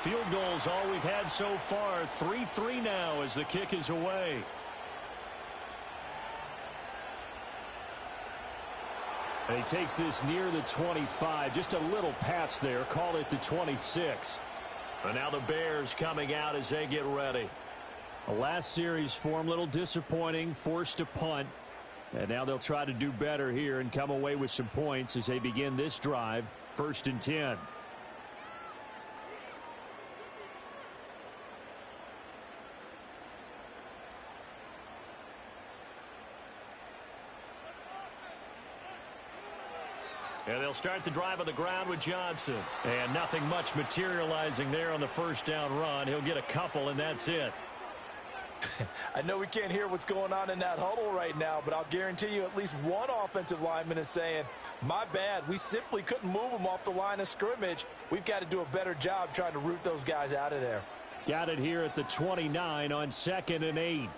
Field goals all we've had so far. 3-3 now as the kick is away. And he takes this near the 25. Just a little pass there. Call it the 26. And now the Bears coming out as they get ready. The last series for him, a little disappointing. Forced to punt. And now they'll try to do better here and come away with some points as they begin this drive. 1st and 10. And they'll start the drive on the ground with Johnson. And nothing much materializing there on the 1st down run. He'll get a couple, and that's it. I know we can't hear what's going on in that huddle right now, but I'll guarantee you at least one offensive lineman is saying, my bad, we simply couldn't move them off the line of scrimmage. We've got to do a better job trying to root those guys out of there. Got it here at the 29 on 2nd and 8.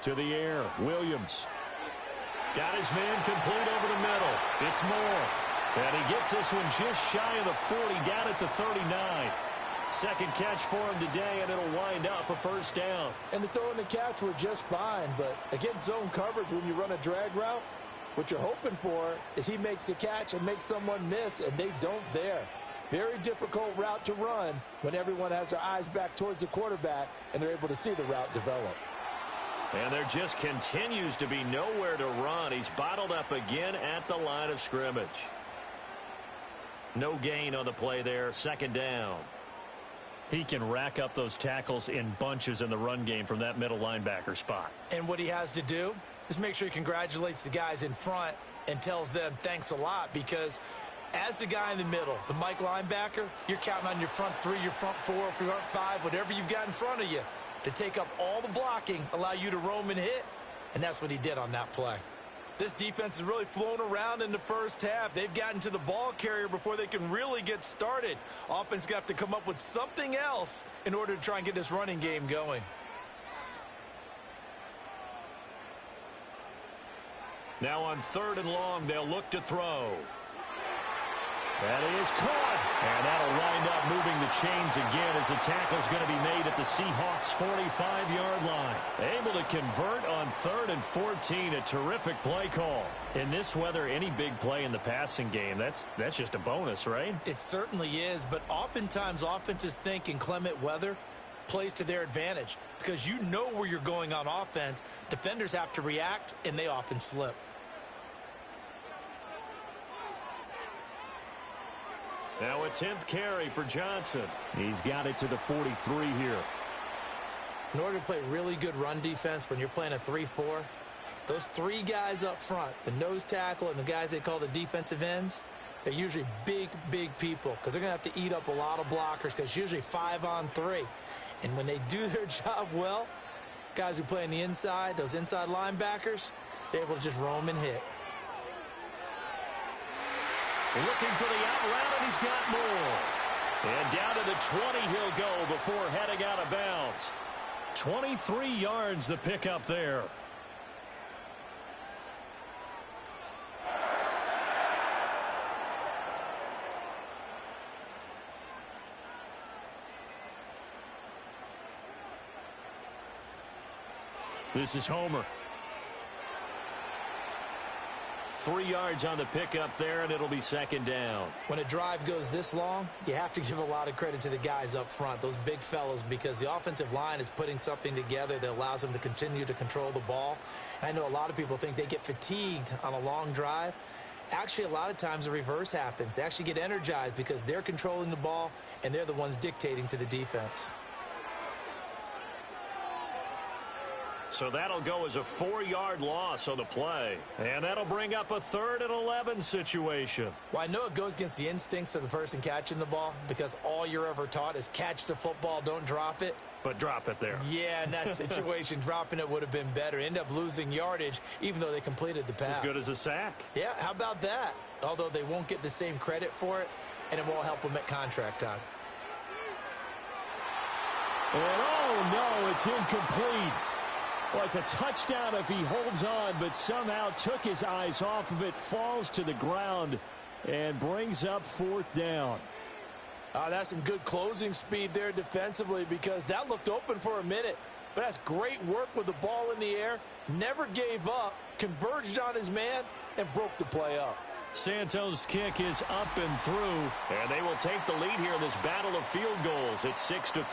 To the air, Williams. Got his man complete over the middle. It's Moore. And he gets this one just shy of the 40, down at the 39. Second catch for him today, and it'll wind up a 1st down. And the throw and the catch were just fine, but against zone coverage when you run a drag route, what you're hoping for is he makes the catch and makes someone miss, and they don't there. Very difficult route to run when everyone has their eyes back towards the quarterback and they're able to see the route develop. And there just continues to be nowhere to run. He's bottled up again at the line of scrimmage. No gain on the play there. 2nd down. He can rack up those tackles in bunches in the run game from that middle linebacker spot. And what he has to do is make sure he congratulates the guys in front and tells them thanks a lot, because as the guy in the middle, the Mike linebacker, you're counting on your front 3, your front 4, your front 5, whatever you've got in front of you, to take up all the blocking, allow you to roam and hit, and that's what he did on that play. This defense has really flown around in the first half. They've gotten to the ball carrier before they can really get started. Offense got to come up with something else in order to try and get this running game going. Now on 3rd and long, they'll look to throw. That is caught. And that'll wind up moving the chains again as the tackle's going to be made at the Seahawks' 45-yard line. Able to convert on 3rd and 14. A terrific play call. In this weather, any big play in the passing game, that's just a bonus, right? It certainly is, but oftentimes offenses think in clement weather plays to their advantage because you know where you're going on offense. Defenders have to react, and they often slip. Now a 10th carry for Johnson. He's got it to the 43 here. In order to play really good run defense when you're playing a 3-4, Those three guys up front, the nose tackle and the guys they call the defensive ends, they're usually big, big people because they're going to have to eat up a lot of blockers because it's usually 5-on-3. And when they do their job well, guys who play on the inside, those inside linebackers, they're able to just roam and hit. Looking for the out route, and he's got more. And down to the 20 he'll go before heading out of bounds. 23 yards the pickup there. This is Homer. 3 yards on the pickup there, and it'll be second down. When a drive goes this long, you have to give a lot of credit to the guys up front, those big fellas, because the offensive line is putting something together that allows them to continue to control the ball. And I know a lot of people think they get fatigued on a long drive. Actually, a lot of times the reverse happens. They actually get energized because they're controlling the ball, and they're the ones dictating to the defense. So that'll go as a 4-yard loss on the play. And that'll bring up a 3rd and 11 situation. Well, I know it goes against the instincts of the person catching the ball because all you're ever taught is catch the football, don't drop it. But drop it there. Yeah, in that situation, dropping it would have been better. End up losing yardage even though they completed the pass. As good as a sack. Yeah, how about that? Although they won't get the same credit for it, and it won't help them at contract time. And oh, no, it's incomplete. Well, it's a touchdown if he holds on, but somehow took his eyes off of it, falls to the ground, and brings up 4th down. That's some good closing speed there defensively because that looked open for a minute. But that's great work with the ball in the air. Never gave up, converged on his man, and broke the play up. Santos' kick is up and through, and they will take the lead here in this battle of field goals. It's 6-3.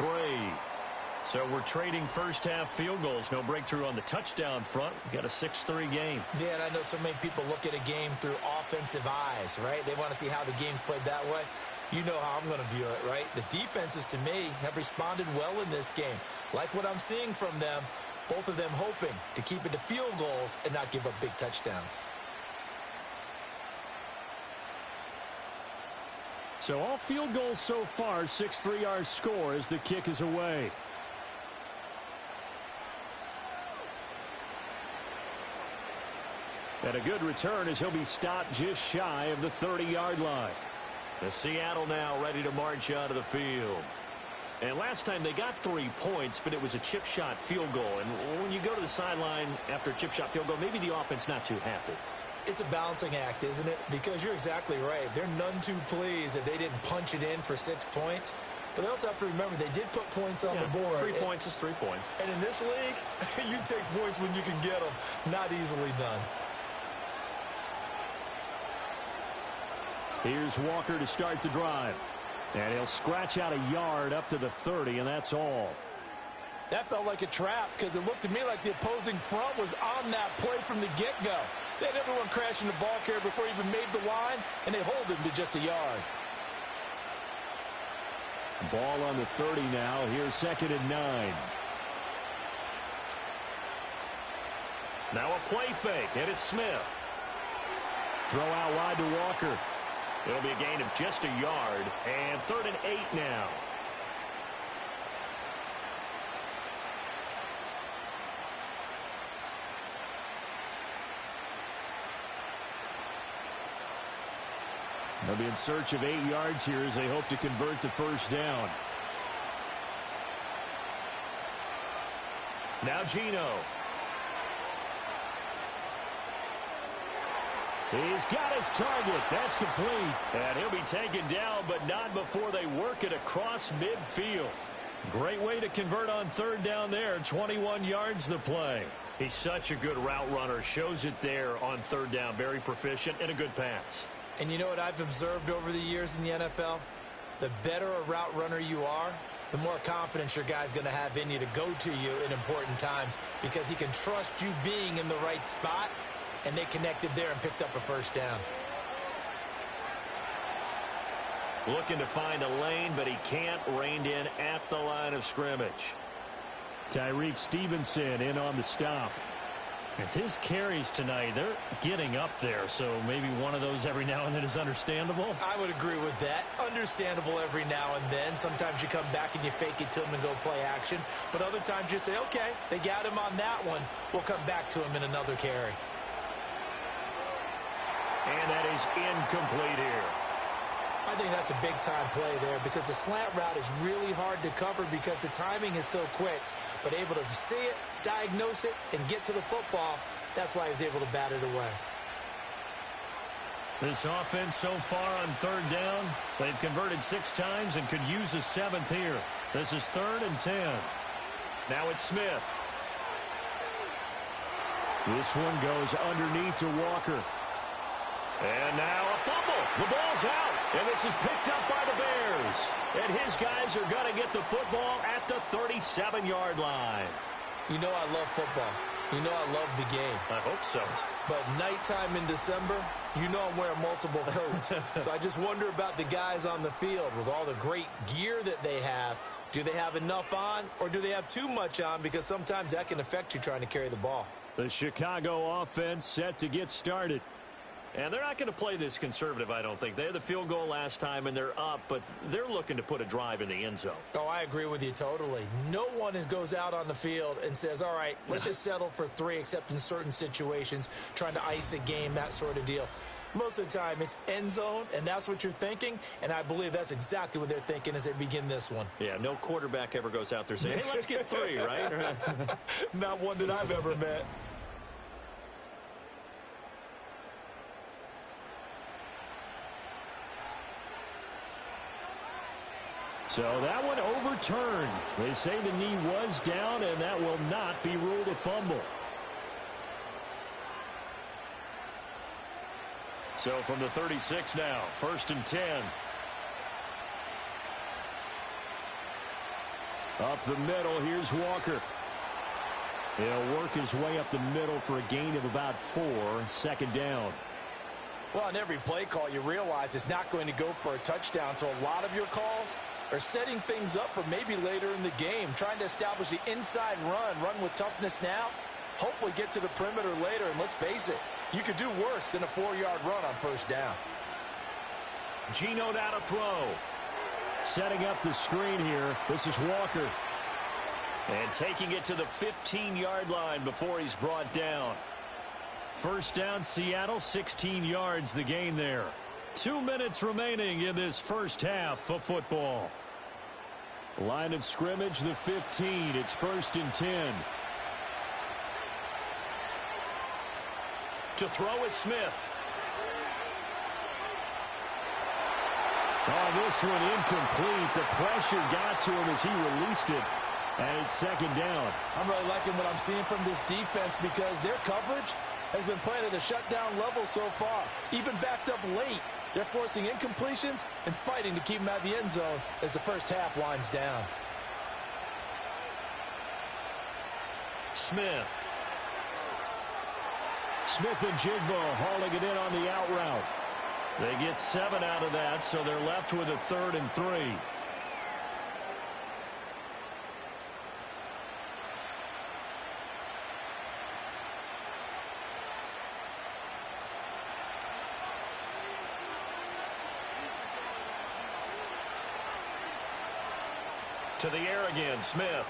So we're trading first-half field goals. No breakthrough on the touchdown front. We've got a 6-3 game. Yeah, and I know so many people look at a game through offensive eyes, right? They want to see how the game's played that way. You know how I'm going to view it, right? The defenses, to me, have responded well in this game. Like what I'm seeing from them, both of them hoping to keep it to field goals and not give up big touchdowns. So all field goals so far, 6-3 our score as the kick is away. And a good return as he'll be stopped just shy of the 30-yard line. The Seattle now ready to march out of the field. And last time they got 3 points, but it was a chip shot field goal. And when you go to the sideline after a chip shot field goal, maybe the offense not too happy. It's a balancing act, isn't it? Because you're exactly right. They're none too pleased that they didn't punch it in for 6 points. But they also have to remember they did put points on the board. 3 points is 3 points. And in this league, you take points when you can get them. Not easily done. Here's Walker to start the drive. And he'll scratch out a yard up to the 30, and that's all. That felt like a trap because it looked to me like the opposing front was on that play from the get-go. They had everyone crashing the ball carrier before he even made the line, and they hold him to just a yard. Ball on the 30 now. Here's 2nd and 9. Now a play fake, and it's Smith. Throw out wide to Walker. It'll be a gain of just a yard, and 3rd and 8 now. They'll be in search of 8 yards here as they hope to convert the first down. Now Geno. He's got his target. That's complete. And he'll be taken down, but not before they work it across midfield. Great way to convert on 3rd down there. 21 yards the play. He's such a good route runner. Shows it there on 3rd down. Very proficient and a good pass. And you know what I've observed over the years in the NFL? The better a route runner you are, the more confidence your guy's going to have in you to go to you in important times because he can trust you being in the right spot. And they connected there and picked up a first down. Looking to find a lane, but he can't. Reined in at the line of scrimmage. Tyreek Stevenson in on the stop. His carries tonight, they're getting up there, so maybe one of those every now and then is understandable. I would agree with that. Understandable every now and then. Sometimes you come back and you fake it to him and go play action. But other times you say, okay, they got him on that one. We'll come back to him in another carry. And that is incomplete here. I think that's a big-time play there because the slant route is really hard to cover because the timing is so quick. But able to see it, diagnose it, and get to the football, that's why he was able to bat it away. This offense so far on third down, they've converted 6 times and could use a 7th here. This is 3rd and 10. Now it's Smith. This one goes underneath to Walker. And now a fumble. The ball's out. And this is picked up by the Bears. And his guys are going to get the football at the 37-yard line. You know I love football. You know I love the game. I hope so. But nighttime in December, you know I'm wearing multiple coats. So I just wonder about the guys on the field with all the great gear that they have. Do they have enough on or do they have too much on? Because sometimes that can affect you trying to carry the ball. The Chicago offense set to get started. And they're not going to play this conservative, I don't think. They had the field goal last time, and they're up, but they're looking to put a drive in the end zone. Oh, I agree with you totally. No one goes out on the field and says, all right, let's just settle for 3, except in certain situations, trying to ice a game, that sort of deal. Most of the time, it's end zone, and that's what you're thinking, and I believe that's exactly what they're thinking as they begin this one. Yeah, no quarterback ever goes out there saying, hey, let's get 3, right? Not one that I've ever met. So that one overturned. They say the knee was down, and that will not be ruled a fumble. So from the 36 now, 1st and 10. Up the middle, here's Walker. He'll work his way up the middle for a gain of about 4, 2nd down. Well, on every play call, you realize it's not going to go for a touchdown, so a lot of your calls are setting things up for maybe later in the game, trying to establish the inside run with toughness now, hopefully get to the perimeter later, and let's face it, you could do worse than a 4-yard run on 1st down. Geno now to throw. Setting up the screen here, this is Walker. And taking it to the 15-yard line before he's brought down. 1st down, Seattle, 16 yards the gain there. 2 minutes remaining in this first half of football. Line of scrimmage, the 15. It's 1st and 10. To throw is Smith. Oh, this one incomplete. The pressure got to him as he released it. And it's 2nd down. I'm really liking what I'm seeing from this defense because their coverage has been playing at a shutdown level so far. Even backed up late, they're forcing incompletions and fighting to keep them out of the end zone as the first half winds down. Smith. Smith and Jigbo hauling it in on the out route. They get 7 out of that, so they're left with a 3rd and 3. To the air again, Smith.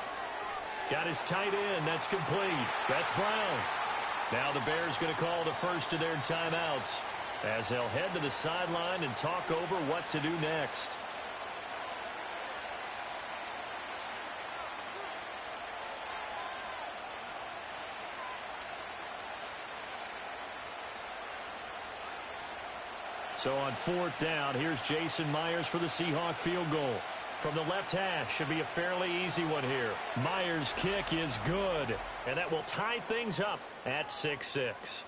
Got his tight end. That's complete. That's Brown. Now the Bears going to call the first of their timeouts as they'll head to the sideline and talk over what to do next. So on 4th down, here's Jason Myers for the Seahawk field goal. From the left hash, should be a fairly easy one here. Myers' kick is good, and that will tie things up at 6-6.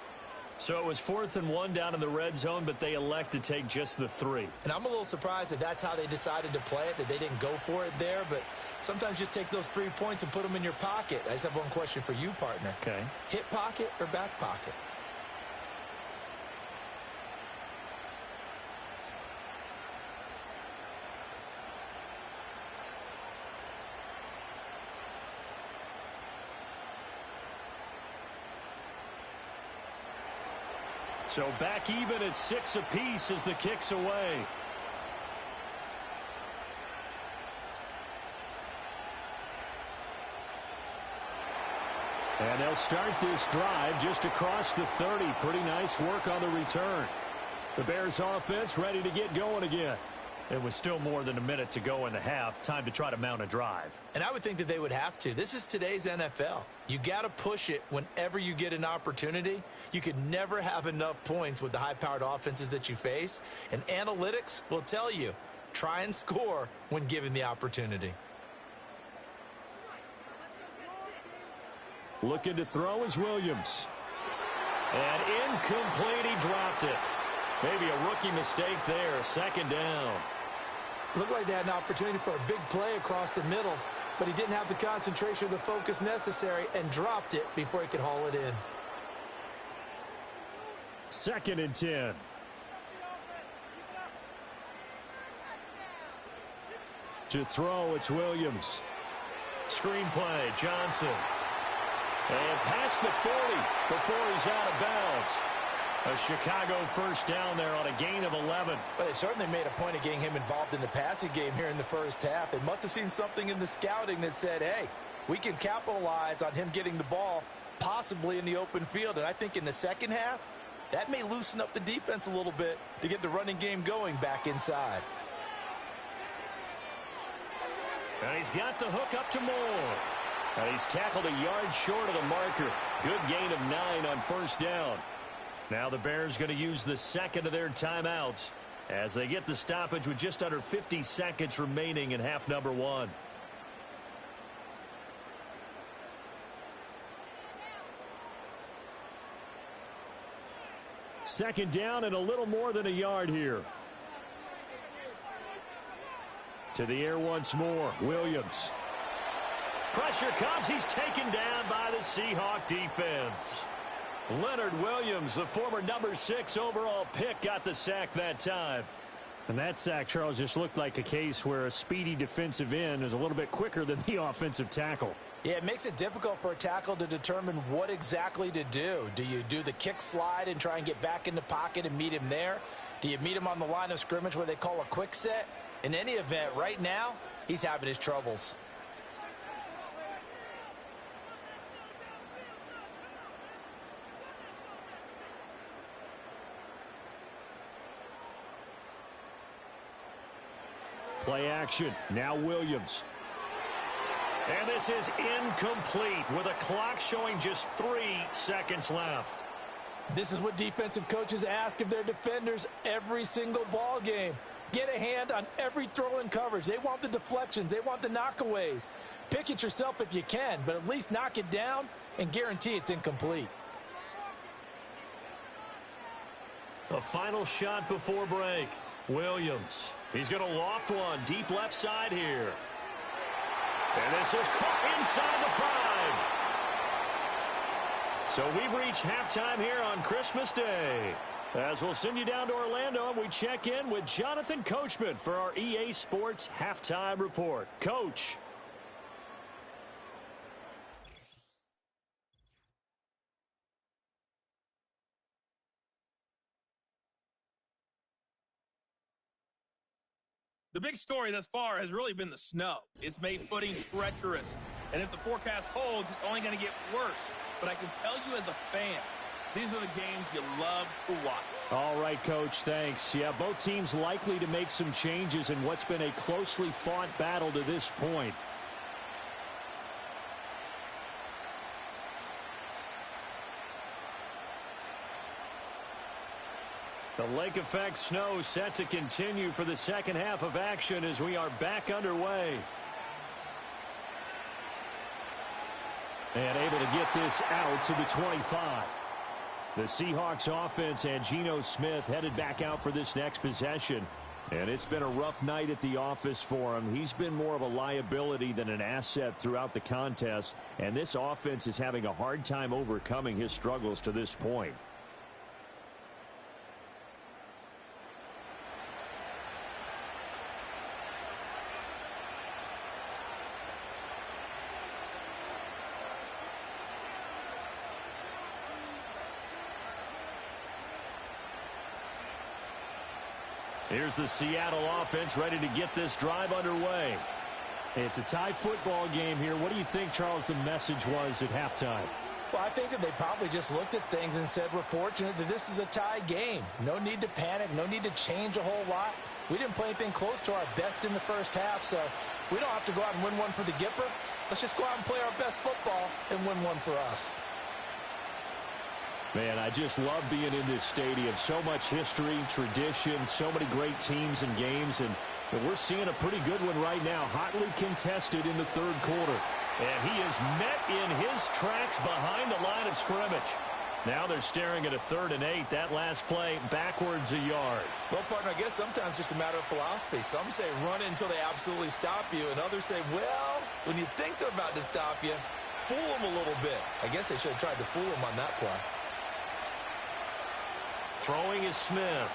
So it was 4th and 1 down in the red zone, but they elect to take just the 3. And I'm a little surprised that that's how they decided to play it, that they didn't go for it there. But sometimes just take those 3 points and put them in your pocket. I just have one question for you, partner. Okay. Hip pocket or back pocket? So back even at 6 apiece as the kick's away. And they'll start this drive just across the 30. Pretty nice work on the return. The Bears offense ready to get going again. It was still more than a minute to go in the half. Time to try to mount a drive. And I would think that they would have to. This is today's NFL. You got to push it whenever you get an opportunity. You could never have enough points with the high-powered offenses that you face. And analytics will tell you, try and score when given the opportunity. Looking to throw is Williams. And incomplete, he dropped it. Maybe a rookie mistake there, second down. Looked like they had an opportunity for a big play across the middle, but he didn't have the concentration or the focus necessary and dropped it before he could haul it in. 2nd and 10. To throw, it's Williams. Screen play, Johnson. And past the 40 before he's out of bounds. A Chicago first down there on a gain of 11. But they certainly made a point of getting him involved in the passing game here in the first half. They must have seen something in the scouting that said, hey, we can capitalize on him getting the ball possibly in the open field. And I think in the second half, that may loosen up the defense a little bit to get the running game going back inside. And he's got the hook up to Moore. And he's tackled a yard short of the marker. Good gain of 9 on first down. Now the Bears going to use the second of their timeouts as they get the stoppage with just under 50 seconds remaining in half number 1. Second down and a little more than a yard here. To the air once more, Williams. Pressure comes. He's taken down by the Seahawk defense. Leonard Williams, the former number 6 overall pick, got the sack that time. And that sack, Charles, just looked like a case where a speedy defensive end is a little bit quicker than the offensive tackle. Yeah, it makes it difficult for a tackle to determine what exactly to do. Do you do the kick slide and try and get back in the pocket and meet him there? Do you meet him on the line of scrimmage where they call a quick set? In any event, right now, he's having his troubles. Play action. Now Williams. And this is incomplete with a clock showing just 3 seconds left. This is what defensive coaches ask of their defenders every single ball game. Get a hand on every throw in coverage. They want the deflections. They want the knockaways. Pick it yourself if you can, but at least knock it down and guarantee it's incomplete. A final shot before break. Williams. He's going to loft one deep left side here. And this is caught inside the 5. So we've reached halftime here on Christmas Day. As we'll send you down to Orlando, and we check in with Jonathan Coachman for our EA Sports Halftime Report. Coach. The big story thus far has really been the snow. It's made footing treacherous. And if the forecast holds, it's only going to get worse. But I can tell you as a fan, these are the games you love to watch. All right, Coach, thanks. Yeah, both teams likely to make some changes in what's been a closely fought battle to this point. The lake effect snow set to continue for the second half of action as we are back underway. And able to get this out to the 25. The Seahawks offense and Geno Smith headed back out for this next possession. And it's been a rough night at the office for him. He's been more of a liability than an asset throughout the contest. And this offense is having a hard time overcoming his struggles to this point. Here's the Seattle offense ready to get this drive underway. It's a tie football game here. What do you think, Charles, the message was at halftime? Well, I think that they probably just looked at things and said, we're fortunate that this is a tie game. No need to panic. No need to change a whole lot. We didn't play anything close to our best in the first half, so we don't have to go out and win one for the Gipper. Let's just go out and play our best football and win one for us. Man, I just love being in this stadium. So much history, tradition, so many great teams and games, and we're seeing a pretty good one right now, hotly contested in the third quarter. And he is met in his tracks behind the line of scrimmage. Now they're staring at a 3rd and 8. That last play backwards a yard. Well, partner, I guess sometimes it's just a matter of philosophy. Some say run until they absolutely stop you, and others say, well, when you think they're about to stop you, fool them a little bit. I guess they should have tried to fool them on that play. Throwing is Smith.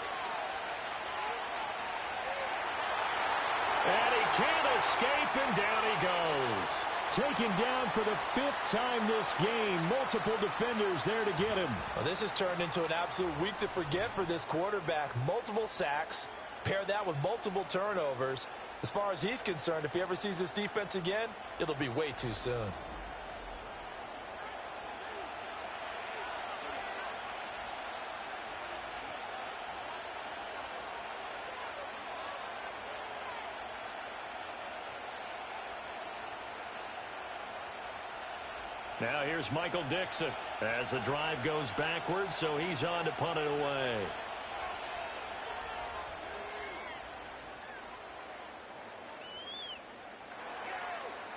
And he can't escape, and down he goes. Taken down for the 5th time this game. Multiple defenders there to get him. Well, this has turned into an absolute week to forget for this quarterback. Multiple sacks. Pair that with multiple turnovers. As far as he's concerned, if he ever sees this defense again, it'll be way too soon. Now here's Michael Dixon as the drive goes backwards, so he's on to punt it away.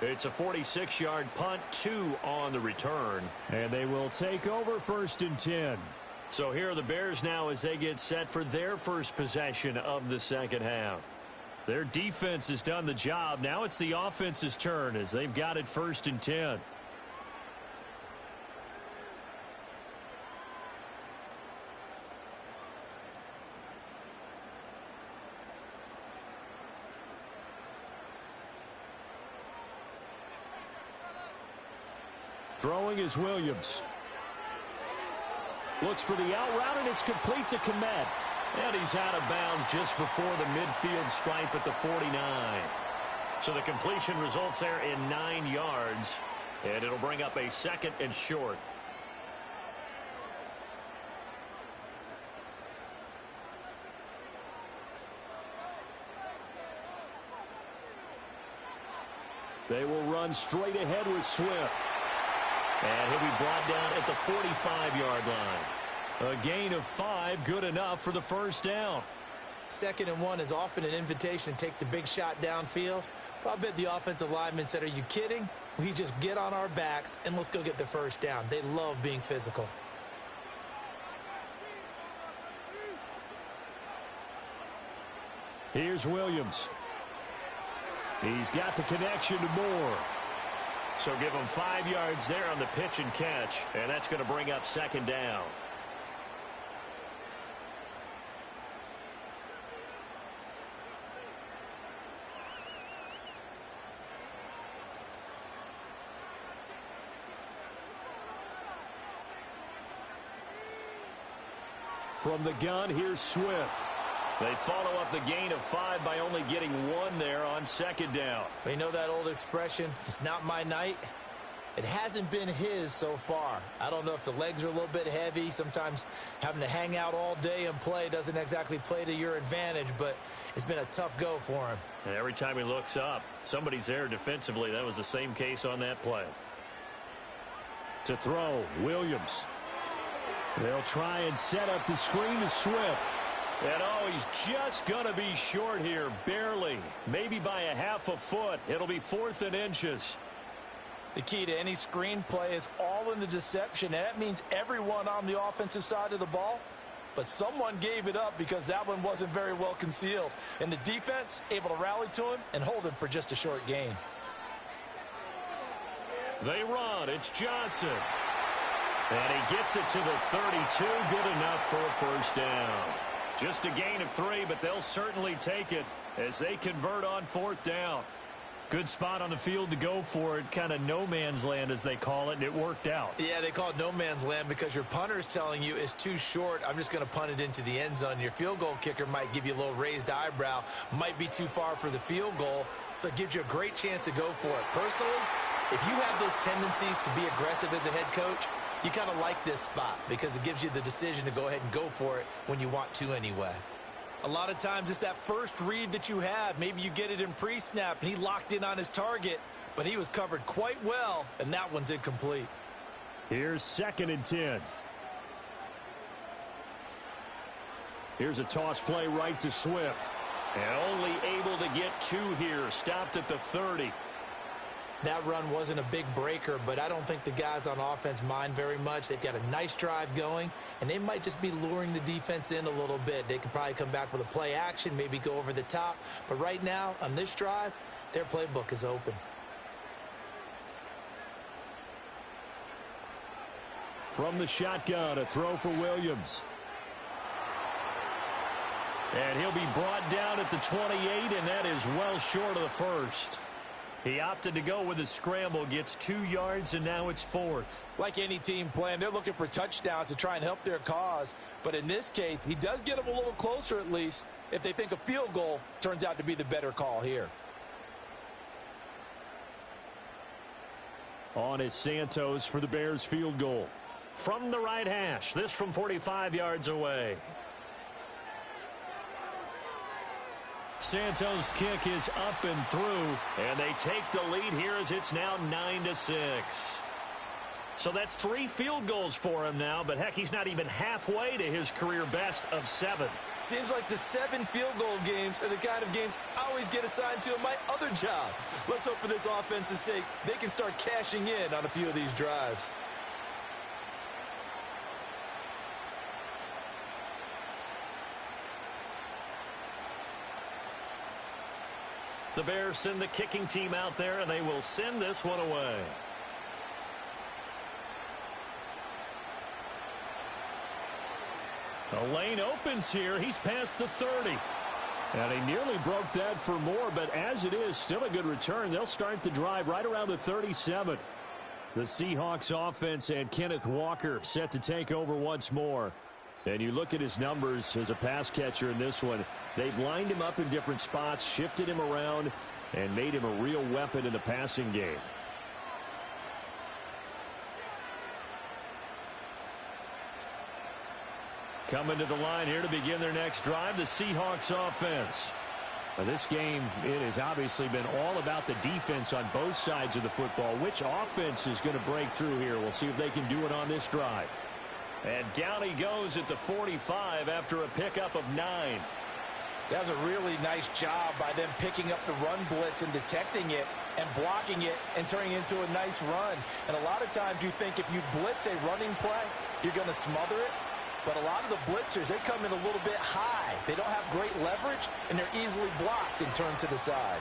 It's a 46-yard punt, 2 on the return. And they will take over 1st and 10. So here are the Bears now as they get set for their first possession of the second half. Their defense has done the job. Now it's the offense's turn as they've got it 1st and 10. Throwing is Williams. Looks for the out route, and it's complete to Komet. And he's out of bounds just before the midfield stripe at the 49. So the completion results there in 9 yards. And it'll bring up a 2nd and short. They will run straight ahead with Swift. And he'll be brought down at the 45-yard line. A gain of 5, good enough for the first down. 2nd and 1 is often an invitation to take the big shot downfield. But I bet the offensive lineman said, are you kidding? We just get on our backs and let's go get the first down. They love being physical. Here's Williams. He's got the connection to Moore. So give him 5 yards there on the pitch and catch, and that's going to bring up 2nd down. From the gun, here's Swift. They follow up the gain of 5 by only getting 1 there on 2nd down. You know that old expression, it's not my night? It hasn't been his so far. I don't know if the legs are a little bit heavy. Sometimes having to hang out all day and play doesn't exactly play to your advantage, but it's been a tough go for him. And every time he looks up, somebody's there defensively. That was the same case on that play. To throw, Williams. They'll try and set up the screen to Swift. And oh, he's just going to be short here, barely. Maybe by a half a foot. It'll be 4th and inches. The key to any screen play is all in the deception, and that means everyone on the offensive side of the ball. But someone gave it up because that one wasn't very well concealed. And the defense able to rally to him and hold him for just a short gain. They run. It's Johnson. And he gets it to the 32. Good enough for a first down. Just a gain of 3, but they'll certainly take it as they convert on 4th down. Good spot on the field to go for it, kind of no man's land as they call it, and it worked out. Yeah, they call it no man's land because your punter is telling you it's too short. I'm just going to punt it into the end zone. Your field goal kicker might give you a little raised eyebrow, might be too far for the field goal, so it gives you a great chance to go for it. Personally, if you have those tendencies to be aggressive as a head coach, you kind of like this spot because it gives you the decision to go ahead and go for it when you want to anyway. A lot of times it's that first read that you have. Maybe you get it in pre-snap and he locked in on his target, but he was covered quite well, and that one's incomplete. Here's 2nd and 10. Here's a toss play right to Swift. And only able to get 2 here. Stopped at the 30. That run wasn't a big breaker, but I don't think the guys on offense mind very much. They've got a nice drive going, and they might just be luring the defense in a little bit. They could probably come back with a play action, maybe go over the top. But right now, on this drive, their playbook is open. From the shotgun, a throw for Williams. And he'll be brought down at the 28, and that is well short of the first. He opted to go with a scramble, gets 2 yards, and now it's 4th. Like any team playing, they're looking for touchdowns to try and help their cause. But in this case, he does get them a little closer at least if they think a field goal turns out to be the better call here. On is Santos for the Bears field goal. From the right hash, this from 45 yards away. Santos' kick is up and through, and they take the lead here as it's now 9-6. So that's 3 field goals for him now, but heck, he's not even halfway to his career best of 7. Seems like the 7 field goal games are the kind of games I always get assigned to in my other job. Let's hope for this offense's sake they can start cashing in on a few of these drives. The Bears send the kicking team out there, and they will send this one away. The lane opens here. He's past the 30. And he nearly broke that for more, but as it is, still a good return. They'll start the drive right around the 37. The Seahawks offense and Kenneth Walker set to take over once more. And you look at his numbers as a pass catcher in this one. They've lined him up in different spots, shifted him around, and made him a real weapon in the passing game. Coming to the line here to begin their next drive, the Seahawks offense. Now this game, it has obviously been all about the defense on both sides of the football. Which offense is going to break through here? We'll see if they can do it on this drive. And down he goes at the 45 after a pickup of 9. That was a really nice job by them picking up the run blitz and detecting it and blocking it and turning it into a nice run. And a lot of times you think if you blitz a running play, you're going to smother it. But a lot of the blitzers, they come in a little bit high. They don't have great leverage, and they're easily blocked and turned to the side.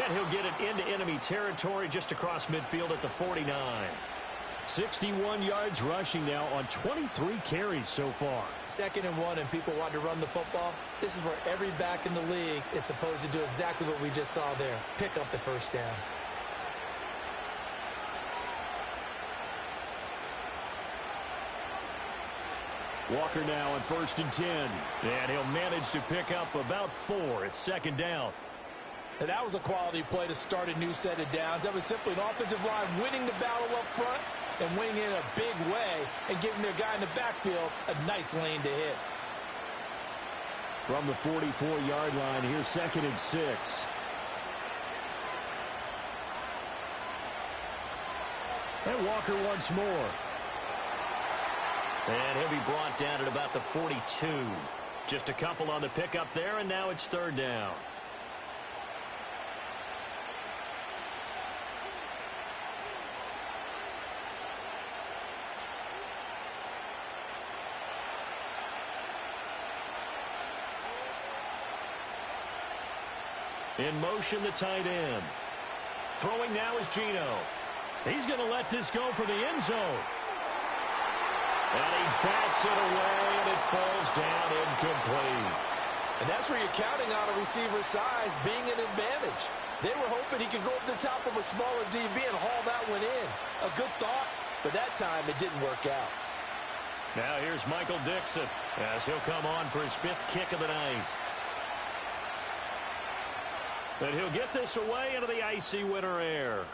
And he'll get it into enemy territory just across midfield at the 49. 61 yards rushing now on 23 carries so far. 2nd and 1, and people want to run the football. This is where every back in the league is supposed to do exactly what we just saw there. Pick up the first down. Walker now on 1st and 10. And he'll manage to pick up about 4. It's 2nd down. And that was a quality play to start a new set of downs. That was simply an offensive line winning the battle up front and winning in a big way and giving their guy in the backfield a nice lane to hit. From the 44-yard line, here's 2nd and 6. And Walker once more. And he'll be brought down at about the 42. Just a couple on the pickup there, and now it's 3rd down. In motion, the tight end. Throwing now is Geno. He's going to let this go for the end zone. And he bats it away, and it falls down incomplete. And that's where you're counting on a receiver's size being an advantage. They were hoping he could go over the top of a smaller DB and haul that one in. A good thought, but that time it didn't work out. Now here's Michael Dixon as he'll come on for his 5th kick of the night. And he'll get this away into the icy winter air.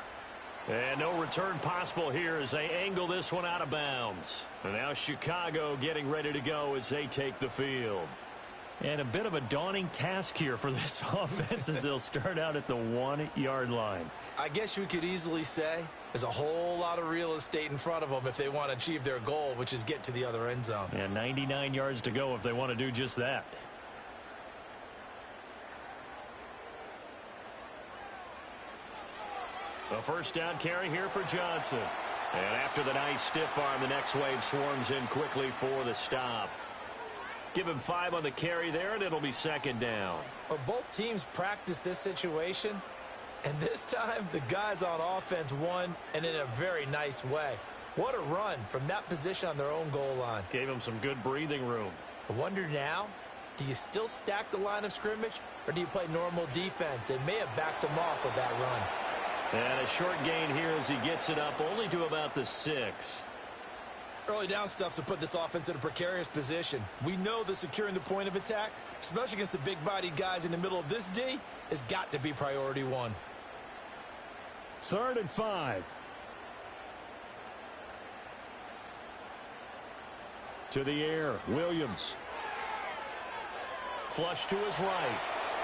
And no return possible here as they angle this one out of bounds. And now Chicago getting ready to go as they take the field. And a bit of a daunting task here for this offense as they'll start out at the 1-yard line. I guess you could easily say there's a whole lot of real estate in front of them if they want to achieve their goal, which is get to the other end zone. And 99 yards to go if they want to do just that. A first down carry here for Johnson. And after the nice stiff arm, the next wave swarms in quickly for the stop. Give him 5 on the carry there, and it'll be 2nd down. Well, both teams practice this situation, and this time the guys on offense won, and in a very nice way. What a run from that position on their own goal line. Gave him some good breathing room. I wonder now, do you still stack the line of scrimmage, or do you play normal defense? They may have backed him off with that run. And a short gain here as he gets it up only to about the 6. Early down stuff to put this offense in a precarious position. We know that securing the point of attack, especially against the big-bodied guys in the middle of this D, has got to be priority 1. 3rd and 5. To the air, Williams. Flush to his right.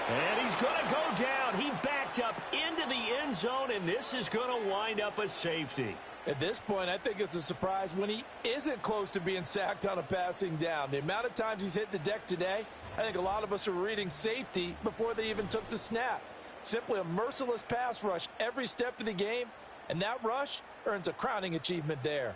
And he's going to go down. He backed up into the end zone, and this is going to wind up a safety. At this point, I think it's a surprise when he isn't close to being sacked on a passing down. The amount of times he's hit the deck today, I think a lot of us are reading safety before they even took the snap. Simply a merciless pass rush every step of the game, and that rush earns a crowning achievement there.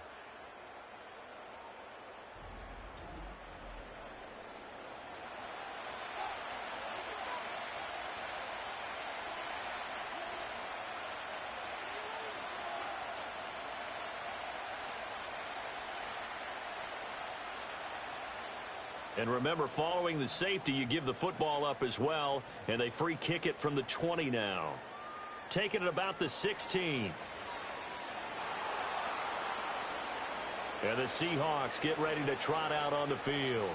And remember, following the safety, you give the football up as well, and they free kick it from the 20 now. Taking it about the 16. And the Seahawks get ready to trot out on the field.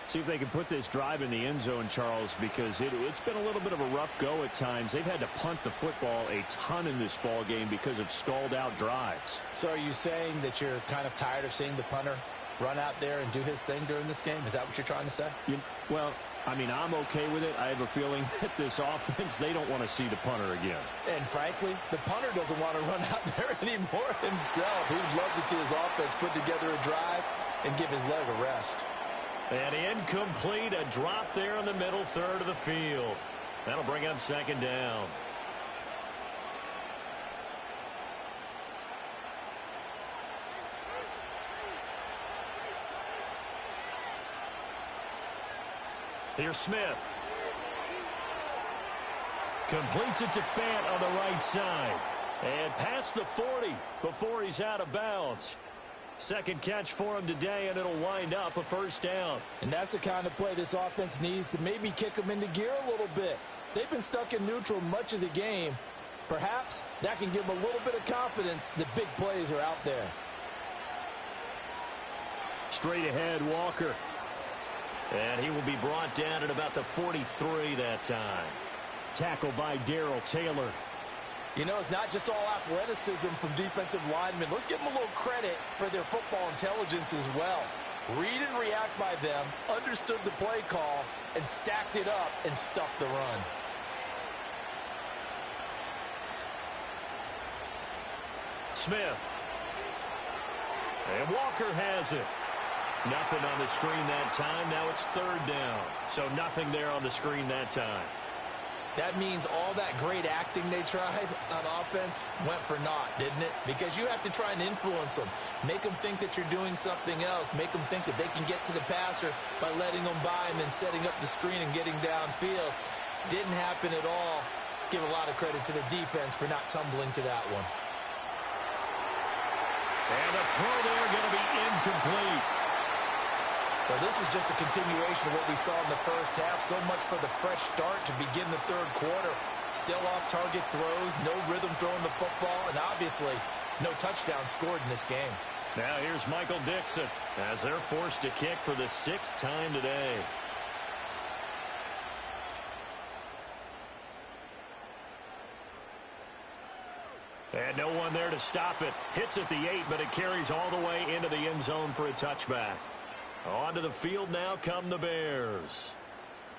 See if they can put this drive in the end zone, Charles, because it's been a little bit of a rough go at times. They've had to punt the football a ton in this ball game because of stalled-out drives. So are you saying that you're kind of tired of seeing the punter run out there and do his thing during this game? Is that what you're trying to say? Well, I mean, I'm okay with it. I have a feeling that this offense, they don't want to see the punter again. And frankly, the punter doesn't want to run out there anymore himself. He would love to see his offense put together a drive and give his leg a rest. And incomplete, a drop there in the middle third of the field. That'll bring up 2nd down. Here's Smith. Completes it to Fant on the right side. And past the 40 before he's out of bounds. 2nd catch for him today, and it'll wind up a 1st down. And that's the kind of play this offense needs to maybe kick them into gear a little bit. They've been stuck in neutral much of the game. Perhaps that can give them a little bit of confidence that big plays are out there. Straight ahead, Walker. And he will be brought down at about the 43 that time. Tackled by Darrell Taylor. You know, it's not just all athleticism from defensive linemen. Let's give them a little credit for their football intelligence as well. Read and react by them, understood the play call, and stacked it up and stuffed the run. Smith. And Walker has it. Nothing on the screen that time. Now it's 3rd down. So nothing there on the screen that time. That means all that great acting they tried on offense went for naught, didn't it? Because you have to try and influence them. Make them think that you're doing something else. Make them think that they can get to the passer by letting them by him and setting up the screen and getting downfield. Didn't happen at all. Give a lot of credit to the defense for not tumbling to that one. And the throw there going to be incomplete. Well, this is just a continuation of what we saw in the first half. So much for the fresh start to begin the 3rd quarter. Still off-target throws, no rhythm throwing the football, and obviously no touchdown scored in this game. Now here's Michael Dixon as they're forced to kick for the 6th time today. And no one there to stop it. Hits at the 8, but it carries all the way into the end zone for a touchback. Onto the field now come the Bears.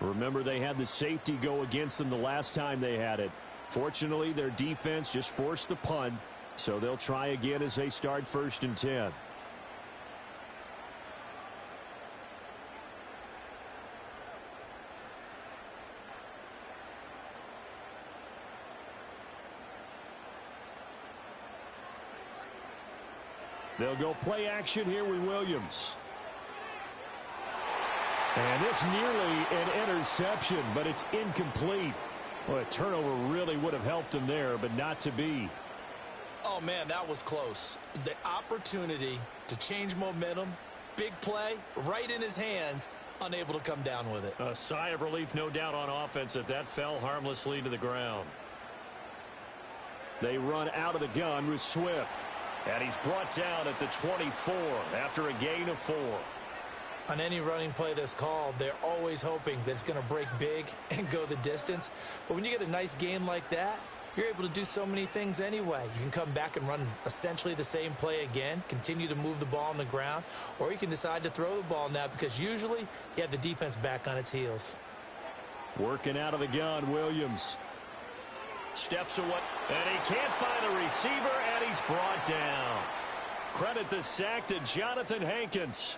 Remember, they had the safety go against them the last time they had it. Fortunately, their defense just forced the punt, so they'll try again as they start 1st and 10. They'll go play action here with Williams. And it's nearly an interception, but it's incomplete. Well, a turnover really would have helped him there, but not to be. Oh, man, that was close. The opportunity to change momentum, big play, right in his hands, unable to come down with it. A sigh of relief, no doubt, on offense that fell harmlessly to the ground. They run out of the gun with Swift. And he's brought down at the 24 after a gain of 4. On any running play that's called, they're always hoping that it's going to break big and go the distance. But when you get a nice game like that, you're able to do so many things anyway. You can come back and run essentially the same play again, continue to move the ball on the ground, or you can decide to throw the ball now because usually you have the defense back on its heels. Working out of the gun, Williams. Steps away, and he can't find a receiver, and he's brought down. Credit the sack to Jonathan Hankins.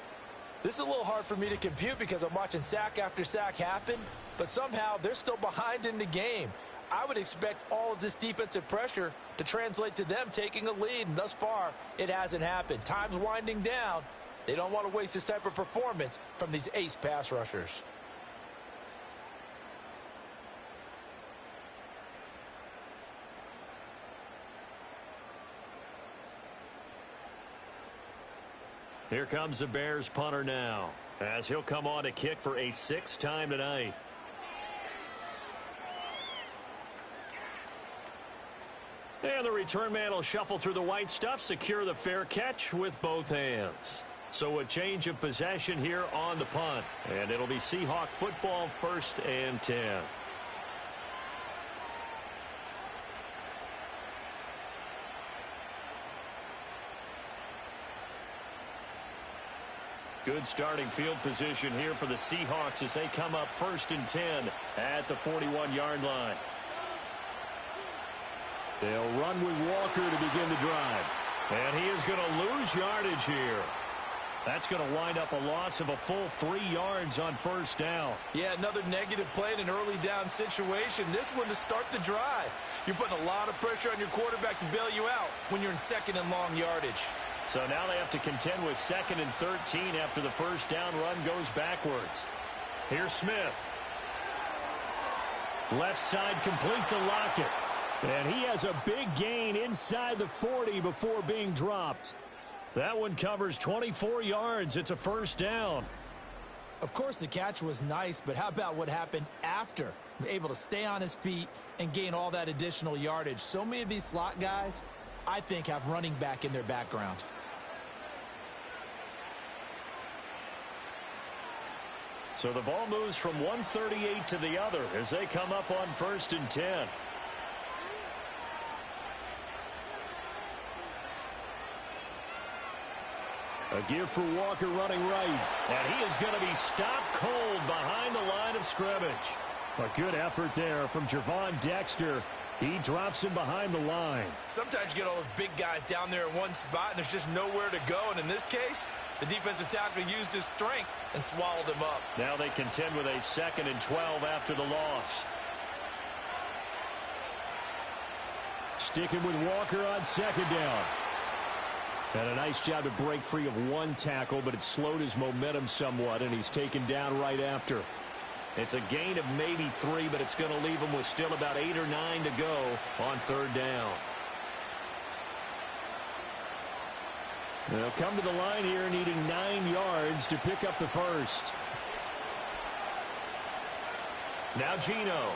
This is a little hard for me to compute because I'm watching sack after sack happen, but somehow they're still behind in the game. I would expect all of this defensive pressure to translate to them taking a lead, and thus far, it hasn't happened. Time's winding down. They don't want to waste this type of performance from these ace pass rushers. Here comes the Bears punter now, as he'll come on to kick for a 6th time tonight. And the return man will shuffle through the white stuff, secure the fair catch with both hands. So a change of possession here on the punt, and it'll be Seahawk football 1st and 10. Good starting field position here for the Seahawks as they come up 1st and 10 at the 41-yard line. They'll run with Walker to begin the drive. And he is going to lose yardage here. That's going to wind up a loss of a full 3 yards on 1st down. Yeah, another negative play in an early down situation. This one to start the drive. You're putting a lot of pressure on your quarterback to bail you out when you're in 2nd and long yardage. So now they have to contend with 2nd and 13 after the 1st down run goes backwards. Here's Smith. Left side complete to Lockett. And he has a big gain inside the 40 before being dropped. That one covers 24 yards. It's a 1st down. Of course, the catch was nice, but how about what happened after? Able to stay on his feet and gain all that additional yardage. So many of these slot guys, I think, have running back in their background. So the ball moves from 138 to the other as they come up on 1st and 10. A give for Walker running right. And he is going to be stopped cold behind the line of scrimmage. A good effort there from Javon Dexter. He drops him behind the line. Sometimes you get all those big guys down there in one spot, and there's just nowhere to go. And in this case, the defensive tackle used his strength and swallowed him up. Now they contend with a 2nd and 12 after the loss. Sticking with Walker on 2nd down. And a nice job to break free of one tackle, but it slowed his momentum somewhat, and he's taken down right after. It's a gain of maybe 3, but it's going to leave him with still about 8 or 9 to go on 3rd down. They'll come to the line here needing 9 yards to pick up the 1st. Now Gino.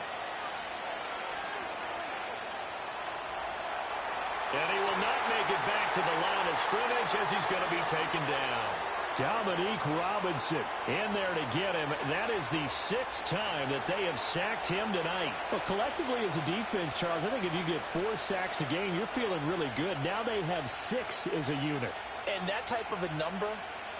And he will not make it back to the line of scrimmage as he's going to be taken down. Dominique Robinson in there to get him. That is the 6th time that they have sacked him tonight. Well, collectively as a defense, Charles, I think if you get 4 sacks a game, you're feeling really good. Now they have 6 as a unit. And that type of a number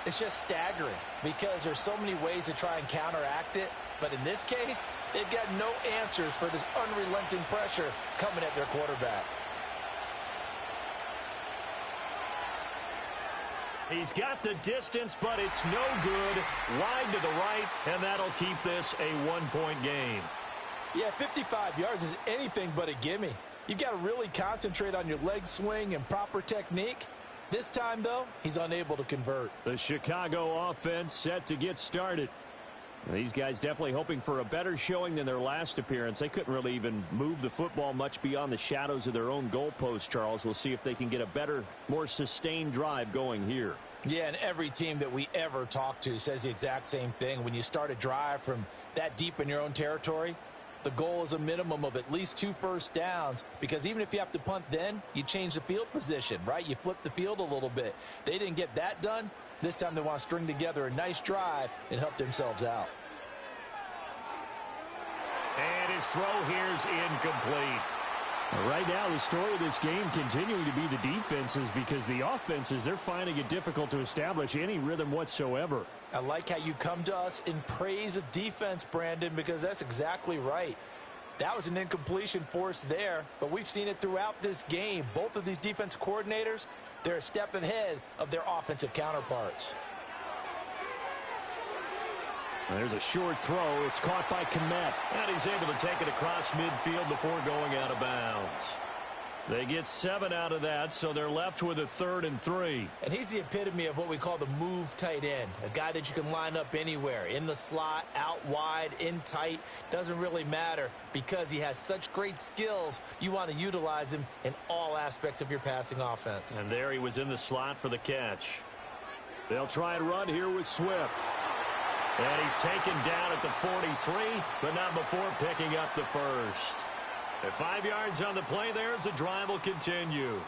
is just staggering because there's so many ways to try and counteract it. But in this case, they've got no answers for this unrelenting pressure coming at their quarterback. He's got the distance, but it's no good. Wide to the right, and that'll keep this a 1-point game. Yeah, 55 yards is anything but a gimme. You've got to really concentrate on your leg swing and proper technique. This time, though, he's unable to convert. The Chicago offense set to get started. These guys definitely hoping for a better showing than their last appearance. They couldn't really even move the football much beyond the shadows of their own goalpost, Charles. We'll see if they can get a better, more sustained drive going here. Yeah, and every team that we ever talk to says the exact same thing. When you start a drive from that deep in your own territory, the goal is a minimum of at least 2 first downs, because even if you have to punt then, you change the field position, right? You flip the field a little bit. They didn't get that done. This time they want to string together a nice drive and help themselves out. And his throw here's incomplete. Right now, the story of this game continuing to be the defenses, because the offenses, they're finding it difficult to establish any rhythm whatsoever. I like how you come to us in praise of defense, Brandon, because that's exactly right. That was an incompletion forced there, but we've seen it throughout this game. Both of these defense coordinators, they're a step ahead of their offensive counterparts. There's a short throw. It's caught by Kmet. And he's able to take it across midfield before going out of bounds. They get 7 out of that, so they're left with a 3rd and 3. And he's the epitome of what we call the move tight end, a guy that you can line up anywhere, in the slot, out wide, in tight. Doesn't really matter because he has such great skills. You want to utilize him in all aspects of your passing offense. And there he was in the slot for the catch. They'll try and run here with Swift. And he's taken down at the 43, but not before picking up the first. At 5 yards on the play there as the drive will continue.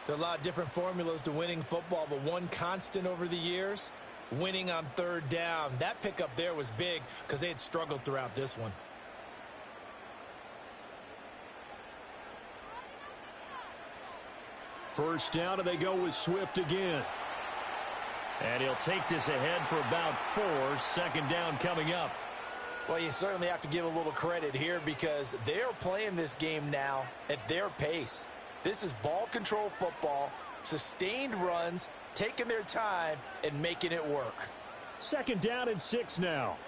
There are a lot of different formulas to winning football, but one constant over the years, winning on 3rd down. That pickup there was big because they had struggled throughout this one. First down, and they go with Swift again. And he'll take this ahead for about 4. 2nd down coming up. Well, you certainly have to give a little credit here because they are playing this game now at their pace. This is ball control football, sustained runs, taking their time and making it work. 2nd down and 6 now.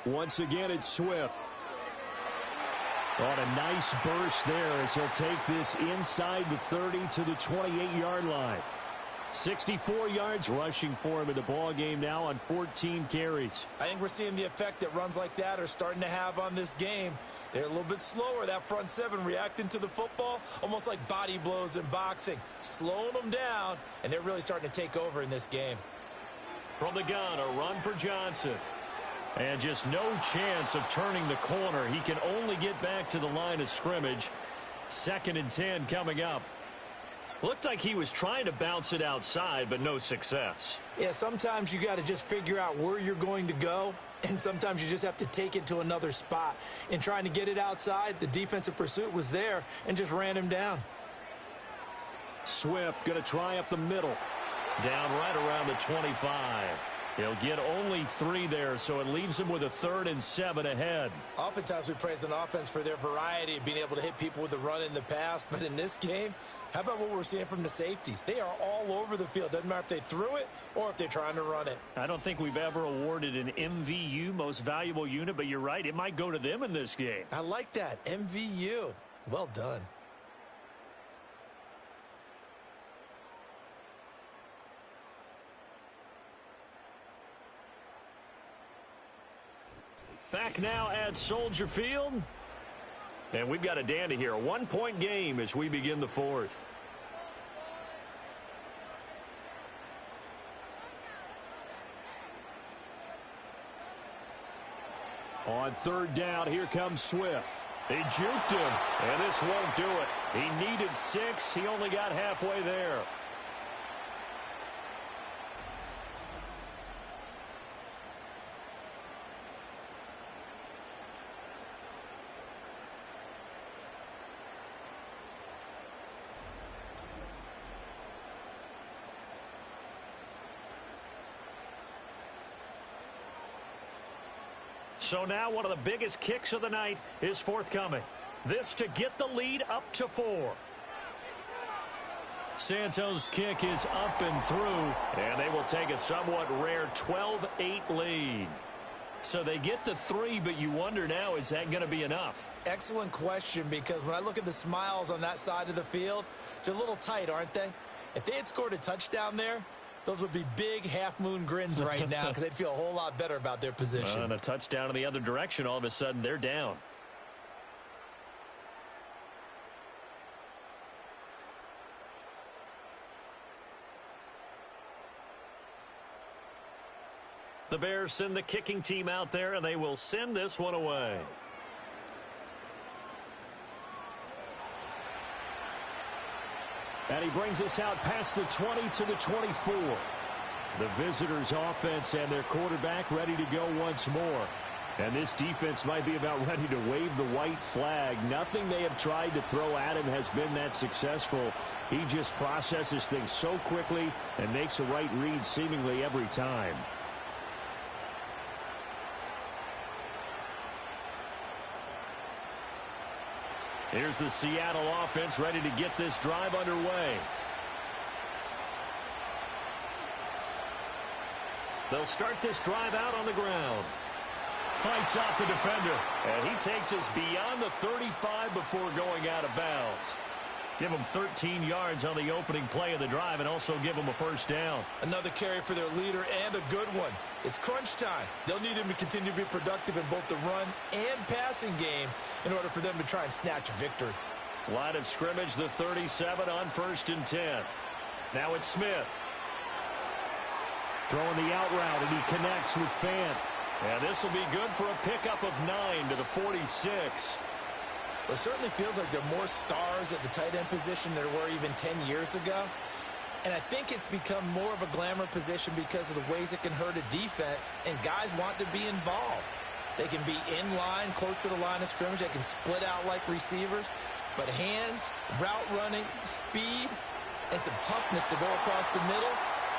Once again, it's Swift. On a nice burst there as he'll take this inside the 30 to the 28-yard line. 64 yards rushing for him in the ball game now on 14 carries. I think we're seeing the effect that runs like that are starting to have on this game. They're a little bit slower, that front 7 reacting to the football, almost like body blows in boxing, slowing them down, and they're really starting to take over in this game. From the gun, a run for Johnson. And just no chance of turning the corner. He can only get back to the line of scrimmage. 2nd and 10 coming up. Looked like he was trying to bounce it outside, but no success. Yeah, sometimes you got to just figure out where you're going to go, and sometimes you just have to take it to another spot. In trying to get it outside, the defensive pursuit was there and just ran him down. Swift going to try up the middle. Down right around the 25. He'll get only 3 there, so it leaves him with a 3rd and 7 ahead. Oftentimes we praise an offense for their variety of being able to hit people with the run in the pass, but in this game, how about what we're seeing from the safeties? They are all over the field. Doesn't matter if they threw it or if they're trying to run it. I don't think we've ever awarded an MVU, most valuable unit, but you're right, it might go to them in this game. I like that, MVU. Well done. Back now at Soldier Field. And we've got a dandy here. A 1-point game as we begin the 4th. On 3rd down, here comes Swift. He juked him, and this won't do it. He needed 6. He only got halfway there. So now one of the biggest kicks of the night is forthcoming. This to get the lead up to 4. Santos' kick is up and through, and they will take a somewhat rare 12-8 lead. So they get to 3, but you wonder now, is that going to be enough? Excellent question, because when I look at the smiles on that side of the field, they're a little tight, aren't they? If they had scored a touchdown there, those would be big half-moon grins right now because they'd feel a whole lot better about their position. And a touchdown in the other direction, all of a sudden they're down. The Bears send the kicking team out there, and they will send this one away. And he brings us out past the 20 to the 24. The visitors' offense and their quarterback ready to go once more. And this defense might be about ready to wave the white flag. Nothing they have tried to throw at him has been that successful. He just processes things so quickly and makes the right read seemingly every time. Here's the Seattle offense ready to get this drive underway. They'll start this drive out on the ground. Fights off the defender. And he takes us beyond the 35 before going out of bounds. Give them 13 yards on the opening play of the drive and also give them a first down. Another carry for their leader and a good one. It's crunch time. They'll need him to continue to be productive in both the run and passing game in order for them to try and snatch a victory. Line of scrimmage, the 37 on 1st and 10. Now it's Smith. Throwing the out route, and he connects with Fant. And this will be good for a pickup of 9 to the 46. Well, it certainly feels like there are more stars at the tight end position than there were even 10 years ago. And I think it's become more of a glamour position because of the ways it can hurt a defense, and guys want to be involved. They can be in line, close to the line of scrimmage. They can split out like receivers. But hands, route running, speed, and some toughness to go across the middle,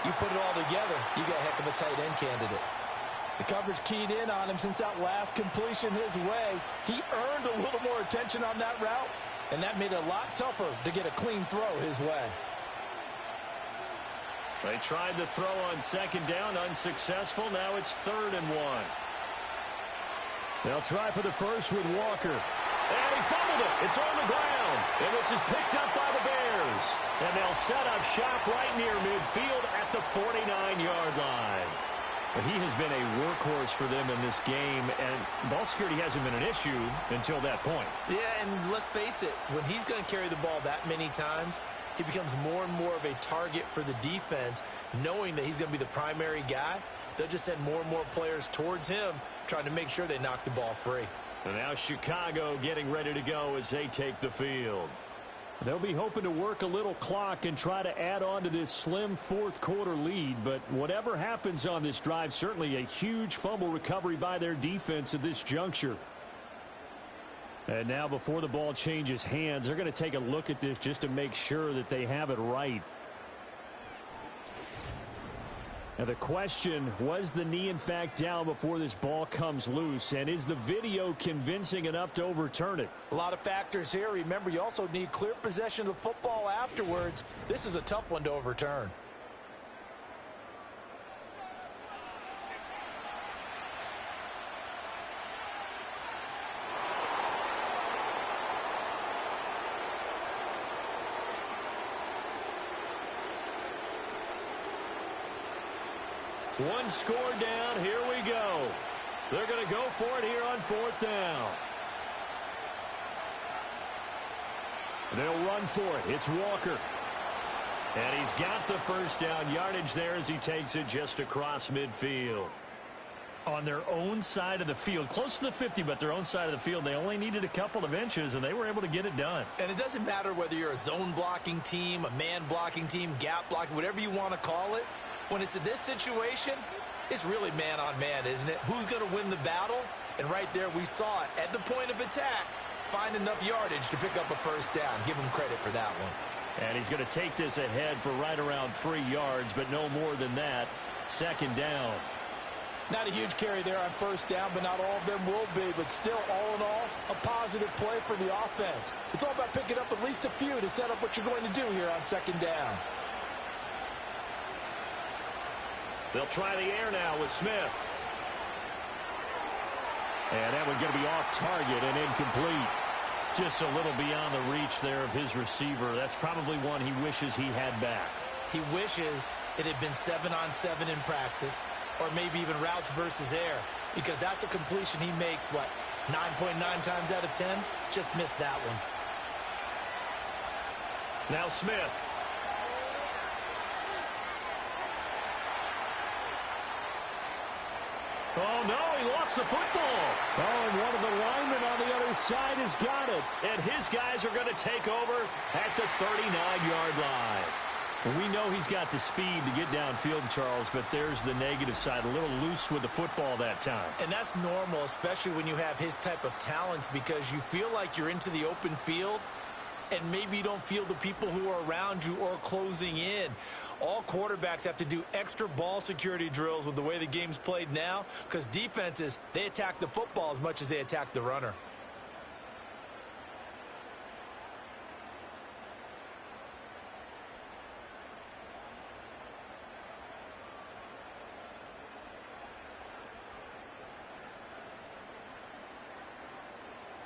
you put it all together, you got a heck of a tight end candidate. The coverage keyed in on him since that last completion his way. He earned a little more attention on that route, and that made it a lot tougher to get a clean throw his way. They tried the throw on 2nd down, unsuccessful. Now it's 3rd and 1. They'll try for the first with Walker. And he fumbled it. It's on the ground. And this is picked up by the Bears. And they'll set up shop right near midfield at the 49-yard line. But he has been a workhorse for them in this game, and ball security hasn't been an issue until that point. Yeah, and let's face it, when he's going to carry the ball that many times, he becomes more and more of a target for the defense, knowing that he's going to be the primary guy. They'll just send more and more players towards him, trying to make sure they knock the ball free. And now Chicago getting ready to go as they take the field. They'll be hoping to work a little clock and try to add on to this slim 4th quarter lead. But whatever happens on this drive, certainly a huge fumble recovery by their defense at this juncture. And now before the ball changes hands, they're going to take a look at this just to make sure that they have it right. Now the question, was the knee in fact down before this ball comes loose? And is the video convincing enough to overturn it? A lot of factors here. Remember, you also need clear possession of the football afterwards. This is a tough one to overturn. One score down. Here we go. They're going to go for it here on 4th down. They'll run for it. It's Walker. And he's got the first down yardage there as he takes it just across midfield. on their own side of the field. Close to the 50, but their own side of the field. They only needed a couple of inches, and they were able to get it done. And it doesn't matter whether you're a zone blocking team, a man blocking team, gap blocking, whatever you want to call it. When it's in this situation, it's really man on man, isn't it? Who's going to win the battle? And right there we saw it. At the point of attack, find enough yardage to pick up a first down. Give him credit for that one. And he's going to take this ahead for right around 3 yards, but no more than that. Second down. Not a huge carry there on first down, but not all of them will be. But still, all in all, a positive play for the offense. It's all about picking up at least a few to set up what you're going to do here on second down. They'll try the air now with Smith. And that one's going to be off target and incomplete. Just a little beyond the reach there of his receiver. That's probably one he wishes he had back. He wishes it had been 7-on-7 in practice, or maybe even routes versus air, because that's a completion he makes, what, 9.9 times out of 10? Just missed that one. Now Smith. Oh, no, he lost the football. Oh, and one of the linemen on the other side has got it. And his guys are going to take over at the 39-yard line. We know he's got the speed to get downfield, Charles, but there's the negative side. A little loose with the football that time. And that's normal, especially when you have his type of talents, because you feel like you're into the open field, and maybe you don't feel the people who are around you or closing in. All quarterbacks have to do extra ball security drills with the way the game's played now, because defenses, they attack the football as much as they attack the runner.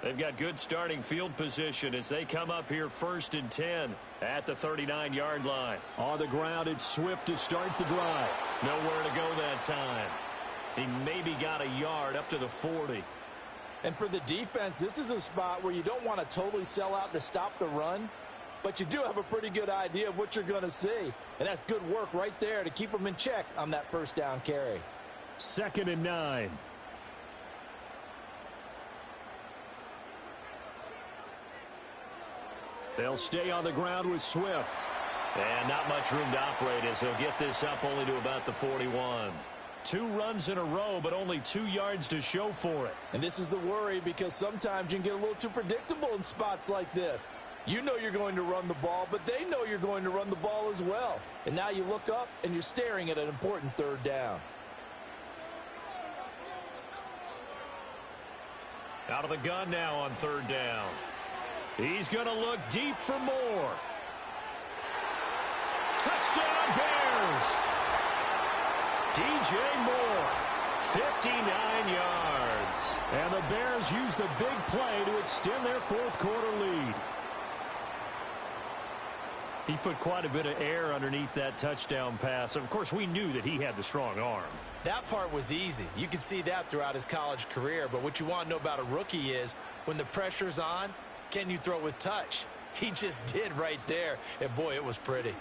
They've got good starting field position as they come up here 1st and 10 at the 39-yard line. On the ground, it's Swift to start the drive. Nowhere to go that time. He maybe got a yard up to the 40. And for the defense, this is a spot where you don't want to totally sell out to stop the run, but you do have a pretty good idea of what you're going to see. And that's good work right there to keep them in check on that first down carry. 2nd and 9. They'll stay on the ground with Swift. And not much room to operate as he'll get this up only to about the 41. 2 runs in a row, but only 2 yards to show for it. And this is the worry, because sometimes you can get a little too predictable in spots like this. You know you're going to run the ball, but they know you're going to run the ball as well. And now you look up, and you're staring at an important third down. Out of the gun now on 3rd down. He's going to look deep for more. Touchdown Bears! DJ Moore, 59 yards. And the Bears use the big play to extend their 4th quarter lead. He put quite a bit of air underneath that touchdown pass. Of course, we knew that he had the strong arm. That part was easy. You could see that throughout his college career. But what you want to know about a rookie is when the pressure's on, can you throw with touch? He just did right there. And, boy, it was pretty.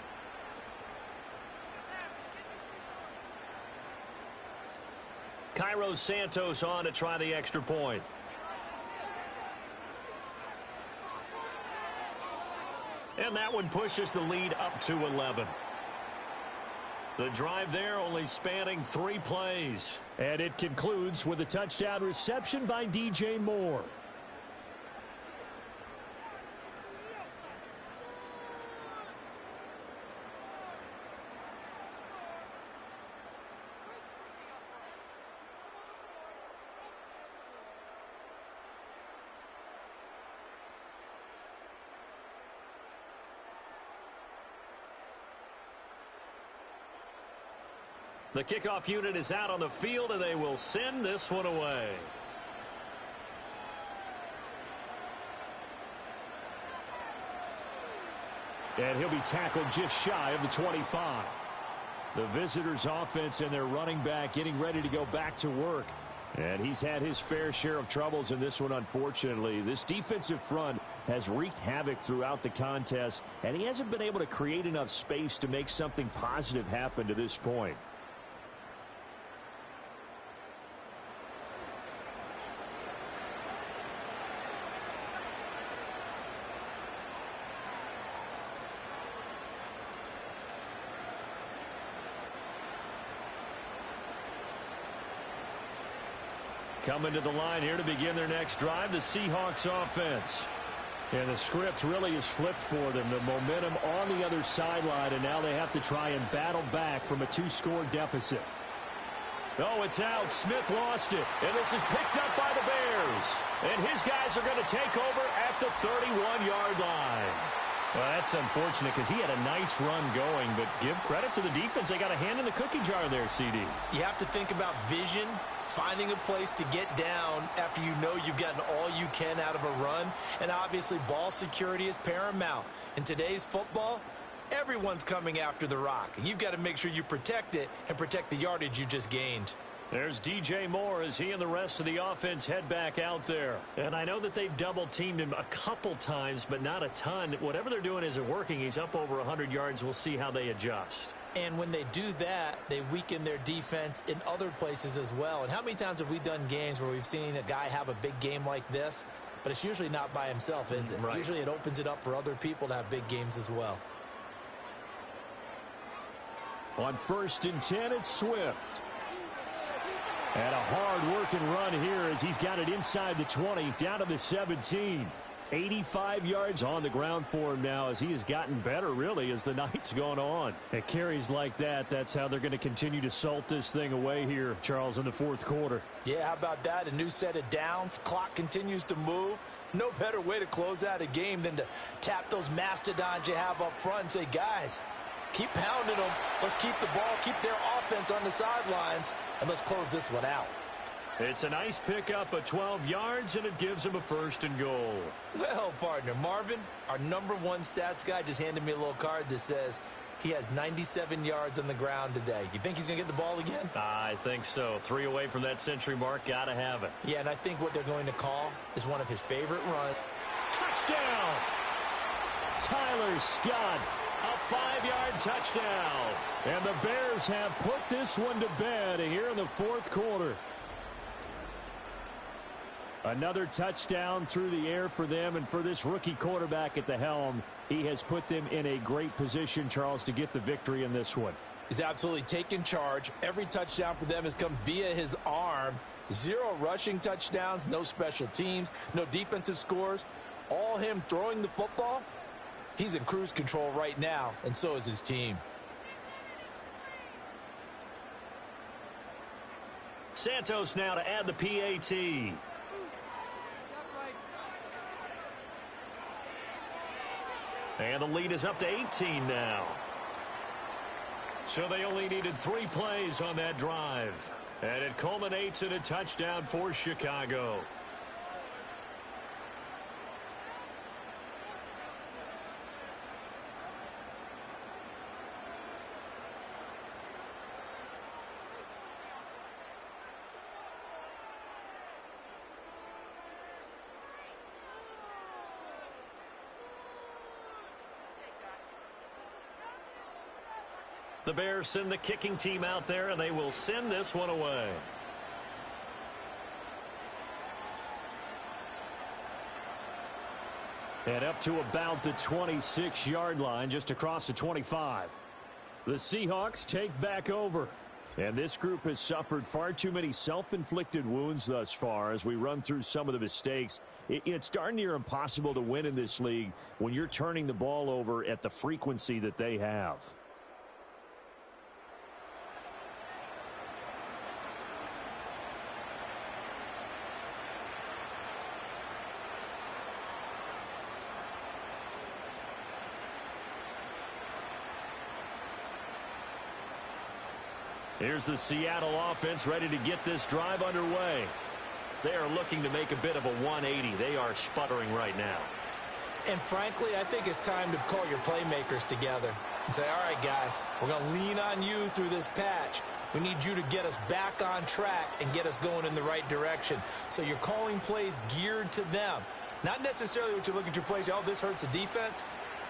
Cairo Santos on to try the extra point. And that one pushes the lead up to 11. The drive there only spanning 3 plays. And it concludes with a touchdown reception by DJ Moore. The kickoff unit is out on the field, and they will send this one away. And he'll be tackled just shy of the 25. The visitors' offense and their running back getting ready to go back to work. And he's had his fair share of troubles in this one, unfortunately. This defensive front has wreaked havoc throughout the contest, and he hasn't been able to create enough space to make something positive happen to this point. Coming to the line here to begin their next drive, the Seahawks offense. And the script really is flipped for them. The momentum on the other sideline, and now they have to try and battle back from a 2-score deficit. Oh, it's out. Smith lost it. And this is picked up by the Bears. And his guys are going to take over at the 31-yard line. Well, that's unfortunate because he had a nice run going, but give credit to the defense. They got a hand in the cookie jar there, CD. You have to think about vision, finding a place to get down after you know you've gotten all you can out of a run. And obviously, ball security is paramount. In today's football, everyone's coming after the rock. You've got to make sure you protect it and protect the yardage you just gained. There's DJ Moore as he and the rest of the offense head back out there. And I know that they've double-teamed him a couple times, but not a ton. Whatever they're doing isn't working. He's up over 100 yards. We'll see how they adjust. And when they do that, they weaken their defense in other places as well. And how many times have we done games where we've seen a guy have a big game like this, but it's usually not by himself, is it? Right. Usually it opens it up for other people to have big games as well. On 1st and 10, it's Swift. And a hard-working run here as he's got it inside the 20, down to the 17. 85 yards on the ground for him now as he has gotten better, really, as the night's gone on. At carries like that, that's how they're going to continue to salt this thing away here, Charles, in the 4th quarter. Yeah, how about that? A new set of downs. Clock continues to move. No better way to close out a game than to tap those mastodons you have up front and say, guys, keep pounding them. Let's keep the ball, keep their offense on the sidelines, and let's close this one out. It's a nice pickup of 12 yards, and it gives him a 1st and goal. Well, partner, Marvin, our #1 stats guy, just handed me a little card that says he has 97 yards on the ground today. You think he's going to get the ball again? I think so. 3 away from that century mark. Got to have it. Yeah, and I think what they're going to call is one of his favorite runs. Touchdown! Tyler Scott. A 5-yard touchdown. And the Bears have put this one to bed here in the 4th quarter. Another touchdown through the air for them, and for this rookie quarterback at the helm, he has put them in a great position, Charles, to get the victory in this one. He's absolutely taken charge. Every touchdown for them has come via his arm. 0 rushing touchdowns, no special teams, no defensive scores. All him throwing the football. He's in cruise control right now, and so is his team. Santos now to add the PAT. And the lead is up to 18 now. So they only needed 3 plays on that drive. And it culminates in a touchdown for Chicago. The Bears send the kicking team out there, and they will send this one away. And up to about the 26-yard line, just across the 25. The Seahawks take back over. And this group has suffered far too many self-inflicted wounds thus far as we run through some of the mistakes. It's darn near impossible to win in this league when you're turning the ball over at the frequency that they have. Here's the Seattle offense ready to get this drive underway. They are looking to make a bit of a 180. They are sputtering right now. And frankly, I think it's time to call your playmakers together and say, all right, guys, we're going to lean on you through this patch. We need you to get us back on track and get us going in the right direction. So you're calling plays geared to them. Not necessarily what you look at your plays, oh, this hurts the defense.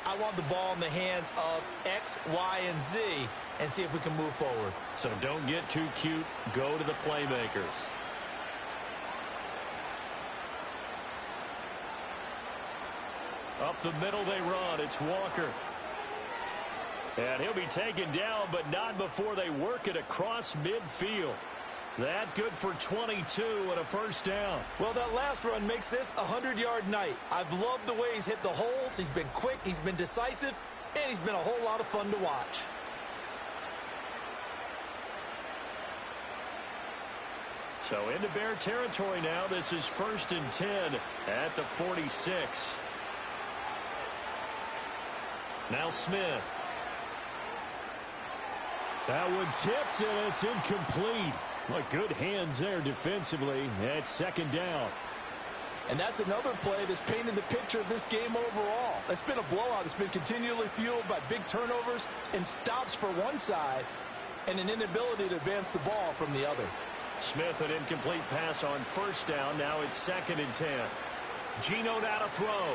I want the ball in the hands of X, Y, and Z and see if we can move forward. So don't get too cute. Go to the playmakers. Up the middle they run. It's Walker. And he'll be taken down, but not before they work it across midfield. That good for 22 and a first down. Well, that last run makes this a 100-yard night. I've loved the way he's hit the holes. He's been quick, he's been decisive, and he's been a whole lot of fun to watch. So into Bear territory now. This is 1st and 10 at the 46. Now Smith. That one tipped, and it's incomplete. Well, good hands there defensively at 2nd down. And that's another play that's painted the picture of this game overall. It's been a blowout. It's been continually fueled by big turnovers and stops for one side and an inability to advance the ball from the other. Smith, an incomplete pass on 1st down. Now it's 2nd and 10. Geno now to throw.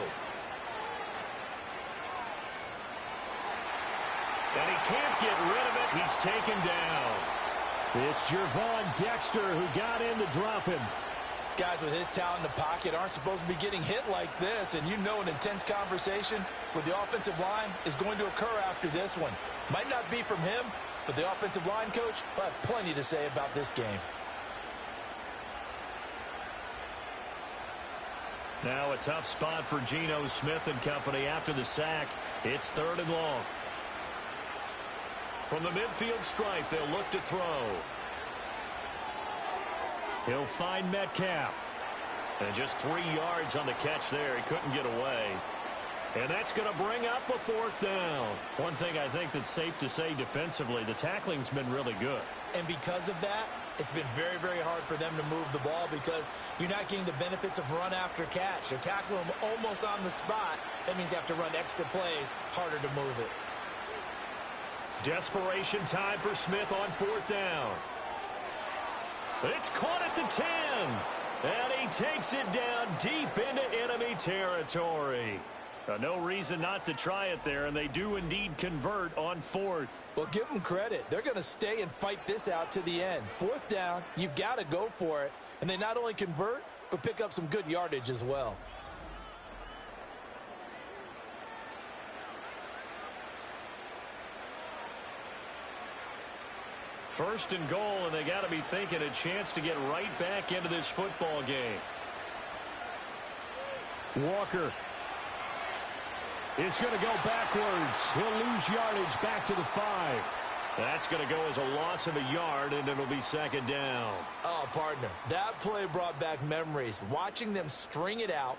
And he can't get rid of it. He's taken down. It's Jervon Dexter who got in to drop him. Guys with his talent in the pocket aren't supposed to be getting hit like this, and you know an intense conversation with the offensive line is going to occur after this one. Might not be from him, but the offensive line coach will have plenty to say about this game. Now a tough spot for Geno Smith and company after the sack. It's 3rd and long. From the midfield stripe, they'll look to throw. He'll find Metcalf. And just 3 yards on the catch there. He couldn't get away. And that's going to bring up a 4th down. One thing I think that's safe to say defensively, the tackling's been really good. And because of that, it's been very, very hard for them to move the ball because you're not getting the benefits of run after catch. They're tackling them almost on the spot. That means you have to run extra plays, harder to move it. Desperation time for Smith on 4th down. It's caught at the 10. And he takes it down deep into enemy territory. No reason not to try it there, and they do indeed convert on 4th. Well, give them credit. They're going to stay and fight this out to the end. 4th down, you've got to go for it. And they not only convert, but pick up some good yardage as well. First and goal, and they got to be thinking a chance to get right back into this football game. Walker is going to go backwards. He'll lose yardage back to the 5. That's going to go as a loss of a yard, and it'll be 2nd down. Oh, partner, that play brought back memories. Watching them string it out,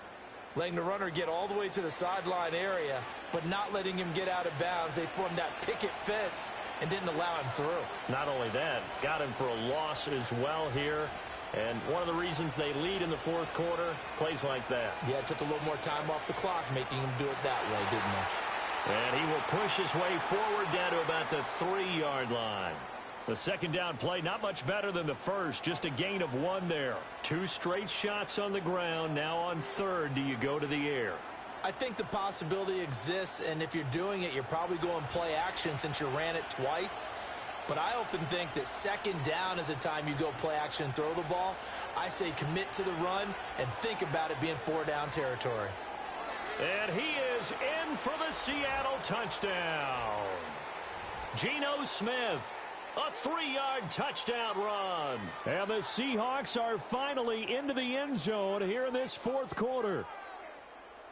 letting the runner get all the way to the sideline area, but not letting him get out of bounds. They formed that picket fence and didn't allow him through. Not only that, got him for a loss as well here. And one of the reasons they lead in the 4th quarter, plays like that. Yeah, it took a little more time off the clock, making him do it that way, didn't it? And he will push his way forward down to about the 3-yard line. The 2nd down play, not much better than the first, just a gain of 1 there. 2 straight shots on the ground. Now on 3rd, do you go to the air? I think the possibility exists, and if you're doing it, you're probably going play action since you ran it twice. But I often think that 2nd down is a time you go play action and throw the ball. I say commit to the run and think about it being 4-down territory. And he is in for the Seattle touchdown. Geno Smith, a 3-yard touchdown run. And the Seahawks are finally into the end zone here in this 4th quarter.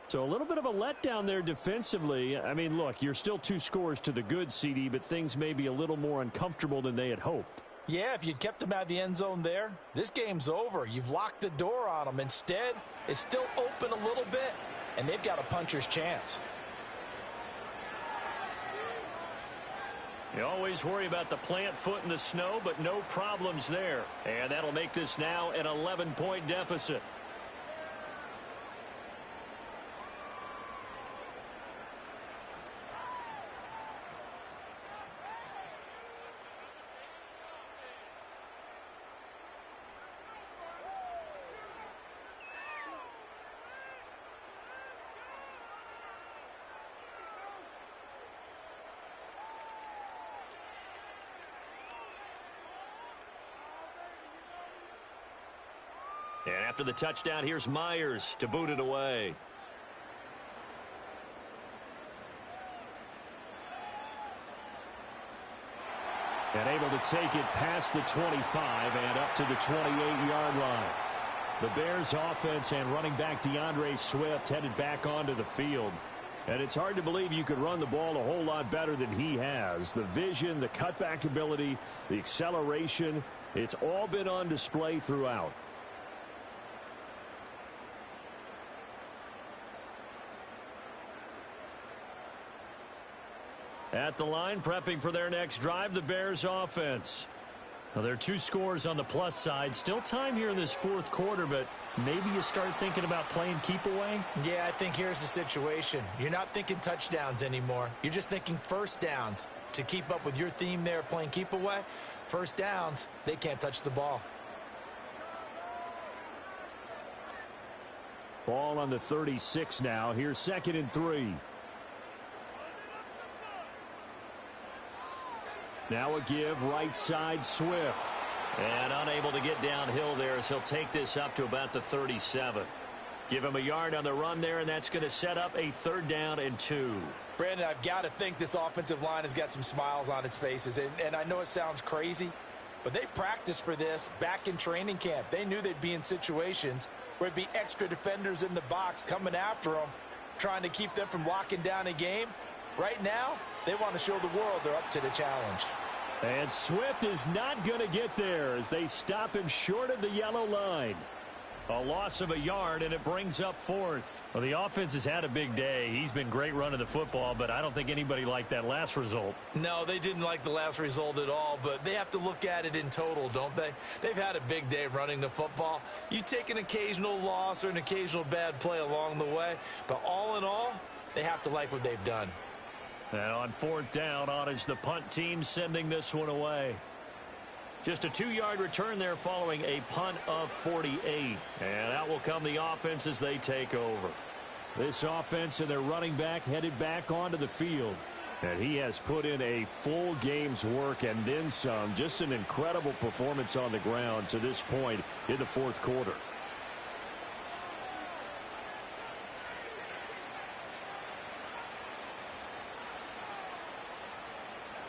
So a little bit of a letdown there defensively. I mean, look, you're still 2 scores to the good, CD, but things may be a little more uncomfortable than they had hoped. Yeah, if you'd kept them out of the end zone there, this game's over. You've locked the door on them. Instead, it's still open a little bit, and they've got a puncher's chance. You always worry about the plant foot in the snow, but no problems there. And that'll make this now an 11-point deficit. And after the touchdown, here's Myers to boot it away. And able to take it past the 25 and up to the 28-yard line. The Bears offense and running back DeAndre Swift headed back onto the field. And it's hard to believe you could run the ball a whole lot better than he has. The vision, the cutback ability, the acceleration, it's all been on display throughout. At the line, prepping for their next drive, the Bears offense. Well, there are 2 scores on the plus side. Still time here in this fourth quarter, but maybe you start thinking about playing keep away? Yeah, I think here's the situation. You're not thinking touchdowns anymore. You're just thinking first downs. To keep up with your theme there, playing keep away, first downs, they can't touch the ball. Ball on the 36 now. Here's 2nd and 3. Now a give, right side, Swift. And unable to get downhill there as he'll take this up to about the 37. Give him a yard on the run there, and that's going to set up a 3rd down and 2. Brandon, I've got to think this offensive line has got some smiles on its faces. And I know it sounds crazy, but they practiced for this back in training camp. They knew they'd be in situations where it'd be extra defenders in the box coming after them, trying to keep them from locking down a game. Right now, they want to show the world they're up to the challenge. And Swift is not going to get there as they stop him short of the yellow line. A loss of a yard, and it brings up 4th. Well, the offense has had a big day. He's been great running the football, but I don't think anybody liked that last result. No, they didn't like the last result at all, but they have to look at it in total, don't they? They've had a big day running the football. You take an occasional loss or an occasional bad play along the way, but all in all, they have to like what they've done. And on 4th down, on is the punt team sending this one away. Just a 2-yard return there following a punt of 48. And out will come the offense as they take over. This offense and their running back headed back onto the field. And he has put in a full game's work and then some. Just an incredible performance on the ground to this point in the fourth quarter.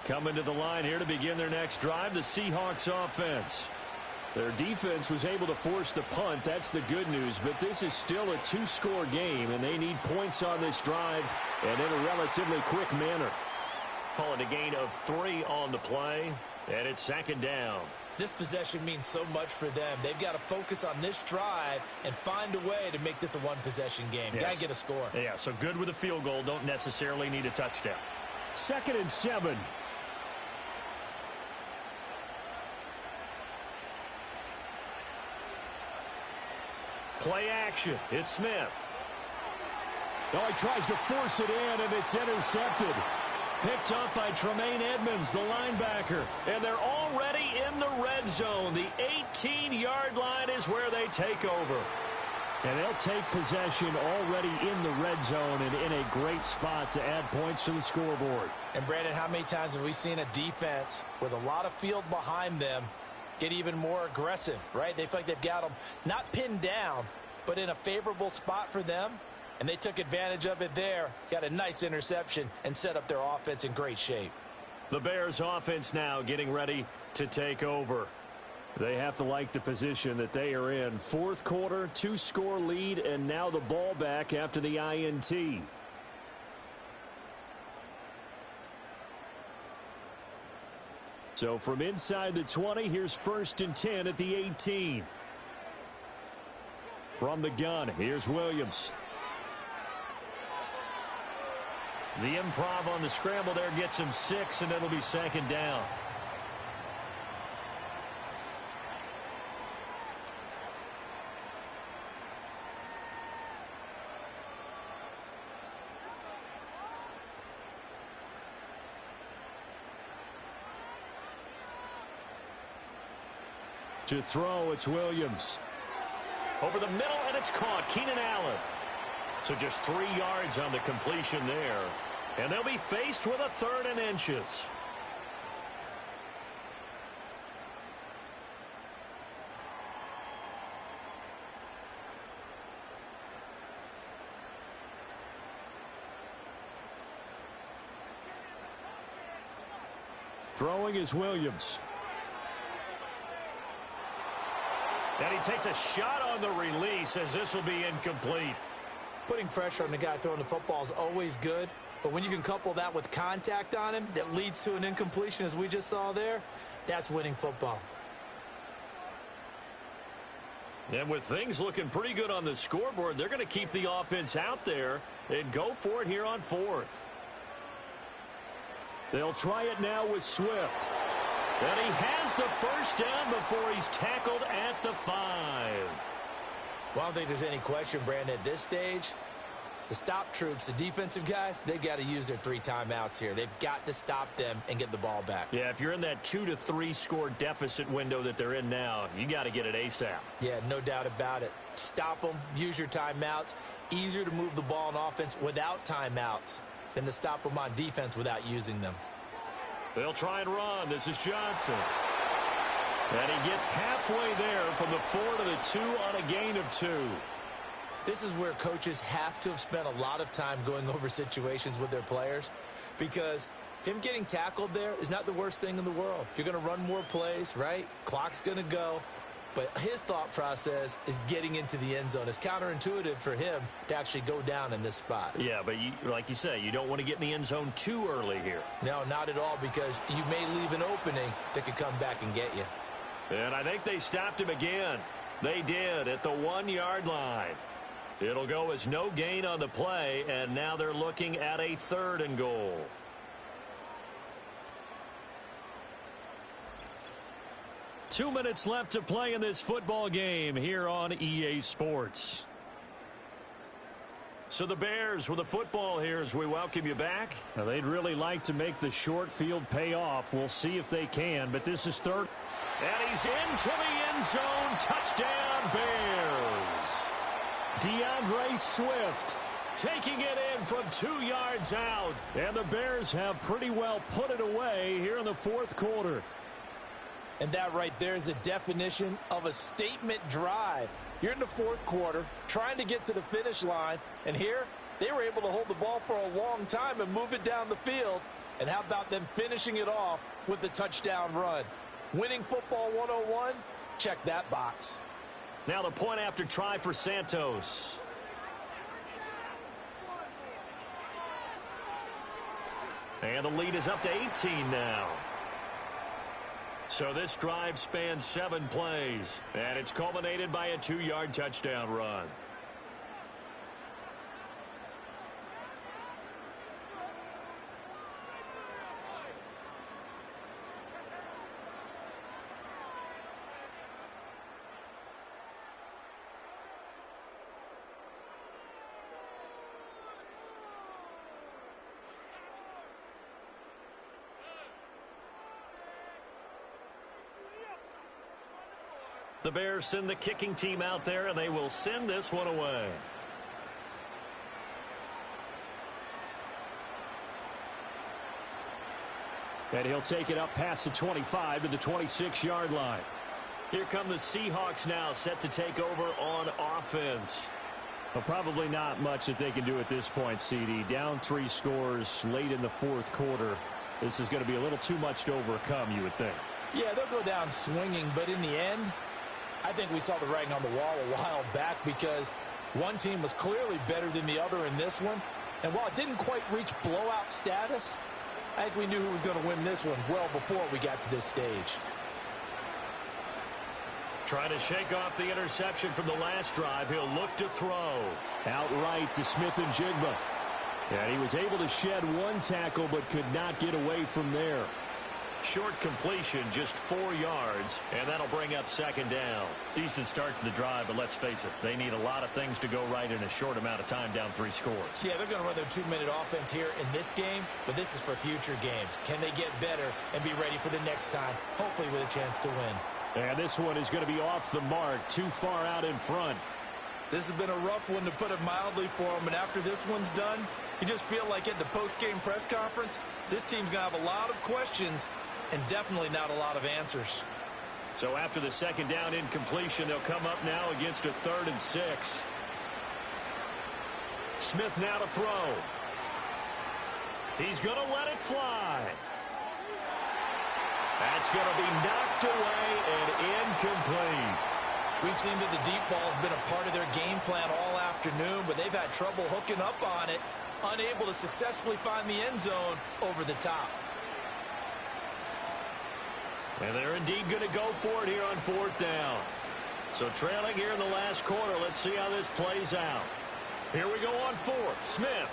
Coming to the line here to begin their next drive, the Seahawks offense. Their defense was able to force the punt. That's the good news, but this is still a 2-score game, and they need points on this drive and in a relatively quick manner. Call it a gain of 3 on the play, and it's 2nd down. This possession means so much for them. They've got to focus on this drive and find a way to make this a one-possession game. Yes. Got to get a score. Yeah, so good with a field goal. Don't necessarily need a touchdown. 2nd and 7. Play action. It's Smith. Oh, he tries to force it in, and it's intercepted. Picked up by Tremaine Edmonds, the linebacker. And they're already in the red zone. The 18-yard line is where they take over. And they'll take possession already in the red zone and in a great spot to add points to the scoreboard. And, Brandon, how many times have we seen a defense with a lot of field behind them get even more aggressive, right? They feel like they've got them not pinned down, but in a favorable spot for them, and they took advantage of it there. Got a nice interception and set up their offense in great shape. The Bears offense now getting ready to take over. They have to like the position that they are in. Fourth quarter, 2-score lead, and now the ball back after the INT. So from inside the 20, here's 1st and 10 at the 18. From the gun, here's Williams. The improv on the scramble there gets him 6, and it'll be 2nd down. To throw, it's Williams. Over the middle, and it's caught. Keenan Allen. So just 3 yards on the completion there. And they'll be faced with a 3rd and inches. Throwing is Williams. And he takes a shot on the release as this will be incomplete. Putting pressure on the guy throwing the football is always good, but when you can couple that with contact on him that leads to an incompletion as we just saw there, that's winning football. And with things looking pretty good on the scoreboard, they're going to keep the offense out there and go for it here on 4th. They'll try it now with Swift. And he has the first down before he's tackled at the 5. Well, I don't think there's any question, Brandon, at this stage, the stop troops, the defensive guys, they've got to use their 3 timeouts here. They've got to stop them and get the ball back. Yeah, if you're in that 2 to 3 score deficit window that they're in now, you got to get it ASAP. Yeah, no doubt about it. Stop them, use your timeouts. Easier to move the ball on offense without timeouts than to stop them on defense without using them. They'll try and run. This is Johnson. And he gets halfway there from the 4 to the 2 on a gain of 2. This is where coaches have to have spent a lot of time going over situations with their players, because him getting tackled there is not the worst thing in the world. You're going to run more plays, right? Clock's going to go. But his thought process is getting into the end zone. It's counterintuitive for him to actually go down in this spot. Yeah, but like you say, you don't want to get in the end zone too early here. No, not at all, because you may leave an opening that could come back and get you. And I think they stopped him again. They did at the 1-yard line. It'll go as no gain on the play, and now they're looking at a 3rd and goal. Two minutes left to play in this football game here on EA Sports. So the Bears with the football here as we welcome you back. Now, they'd really like to make the short field pay off. We'll see if they can, but this is 3rd. And he's into the end zone. Touchdown, Bears. DeAndre Swift taking it in from 2 yards out. And the Bears have pretty well put it away here in the 4th quarter. And that right there is the definition of a statement drive. You're in the 4th quarter, trying to get to the finish line, and here they were able to hold the ball for a long time and move it down the field. And how about them finishing it off with the touchdown run? Winning football 101, check that box. Now the point after try for Santos. And the lead is up to 18 now. So this drive spans 7 plays, and it's culminated by a 2-yard touchdown run. The Bears send the kicking team out there, and they will send this one away. And he'll take it up past the 25 to the 26-yard line. Here come the Seahawks now, set to take over on offense. Well, probably not much that they can do at this point, CD. Down 3 scores late in the 4th quarter. This is going to be a little too much to overcome, you would think. Yeah, they'll go down swinging, but in the end, I think we saw the writing on the wall a while back, because one team was clearly better than the other in this one. And while it didn't quite reach blowout status, I think we knew who was going to win this one well before we got to this stage. Trying to shake off the interception from the last drive. He'll look to throw. Outright to Smith-Njigba. And he was able to shed 1 tackle but could not get away from there. Short completion, just 4 yards, and that'll bring up 2nd down. Decent start to the drive, but let's face it, they need a lot of things to go right in a short amount of time, down 3 scores. Yeah, they're going to run their 2-minute offense here in this game, but this is for future games. Can they get better and be ready for the next time, hopefully with a chance to win? And this one is going to be off the mark, too far out in front. This has been a rough one, to put it mildly, for them, and after this one's done, you just feel like at the post-game press conference, this team's going to have a lot of questions and definitely not a lot of answers. So after the 2nd down incompletion, they'll come up now against a 3rd and 6. Smith now to throw. He's going to let it fly. That's going to be knocked away and incomplete. We've seen that the deep ball has been a part of their game plan all afternoon, but they've had trouble hooking up on it, unable to successfully find the end zone over the top. And they're indeed going to go for it here on 4th down. So trailing here in the last quarter, let's see how this plays out. Here we go on 4th. Smith.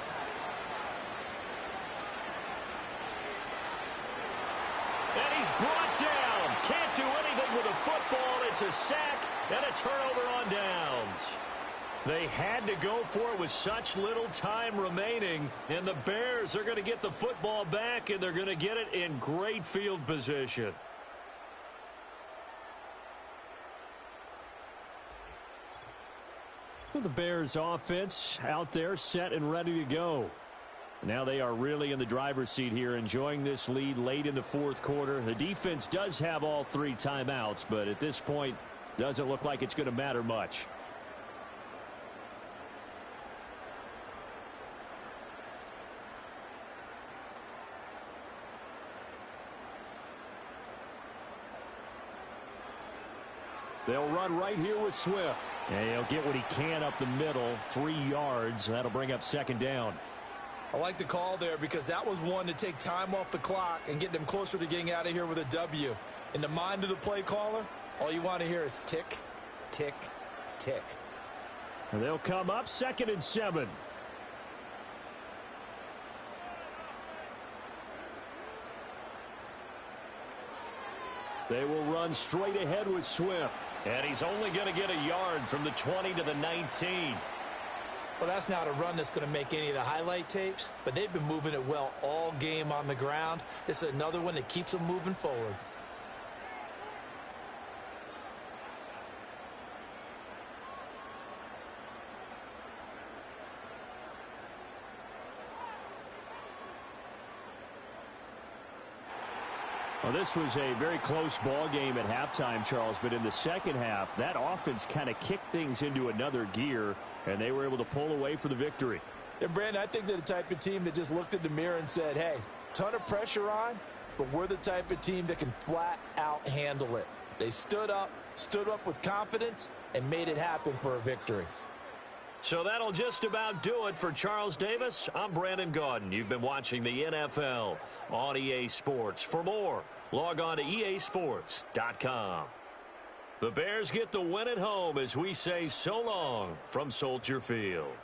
And he's brought down. Can't do anything with a football. It's a sack and a turnover on downs. They had to go for it with such little time remaining, and the Bears are going to get the football back, and they're going to get it in great field position. The Bears offense out there set and ready to go. Now they are really in the driver's seat here, enjoying this lead late in the 4th quarter. The defense does have all 3 timeouts, but at this point, doesn't look like it's going to matter much. They'll run right here with Swift. And he'll get what he can up the middle, 3 yards. That'll bring up 2nd down. I like the call there because that was one to take time off the clock and get them closer to getting out of here with a W. In the mind of the play caller, all you want to hear is tick, tick, tick. And they'll come up 2nd and 7. They will run straight ahead with Swift. And he's only going to get a yard from the 20 to the 19. Well, that's not a run that's going to make any of the highlight tapes, but they've been moving it well all game on the ground. This is another one that keeps them moving forward. Well, this was a very close ball game at halftime, Charles, but in the second half, that offense kind of kicked things into another gear, and they were able to pull away for the victory. And, Brandon, I think they're the type of team that just looked in the mirror and said, hey, ton of pressure on, but we're the type of team that can flat out handle it. They stood up with confidence, and made it happen for a victory. So that'll just about do it for Charles Davis. I'm Brandon Gaudin. You've been watching the NFL on EA Sports. For more, log on to easports.com. The Bears get the win at home as we say so long from Soldier Field.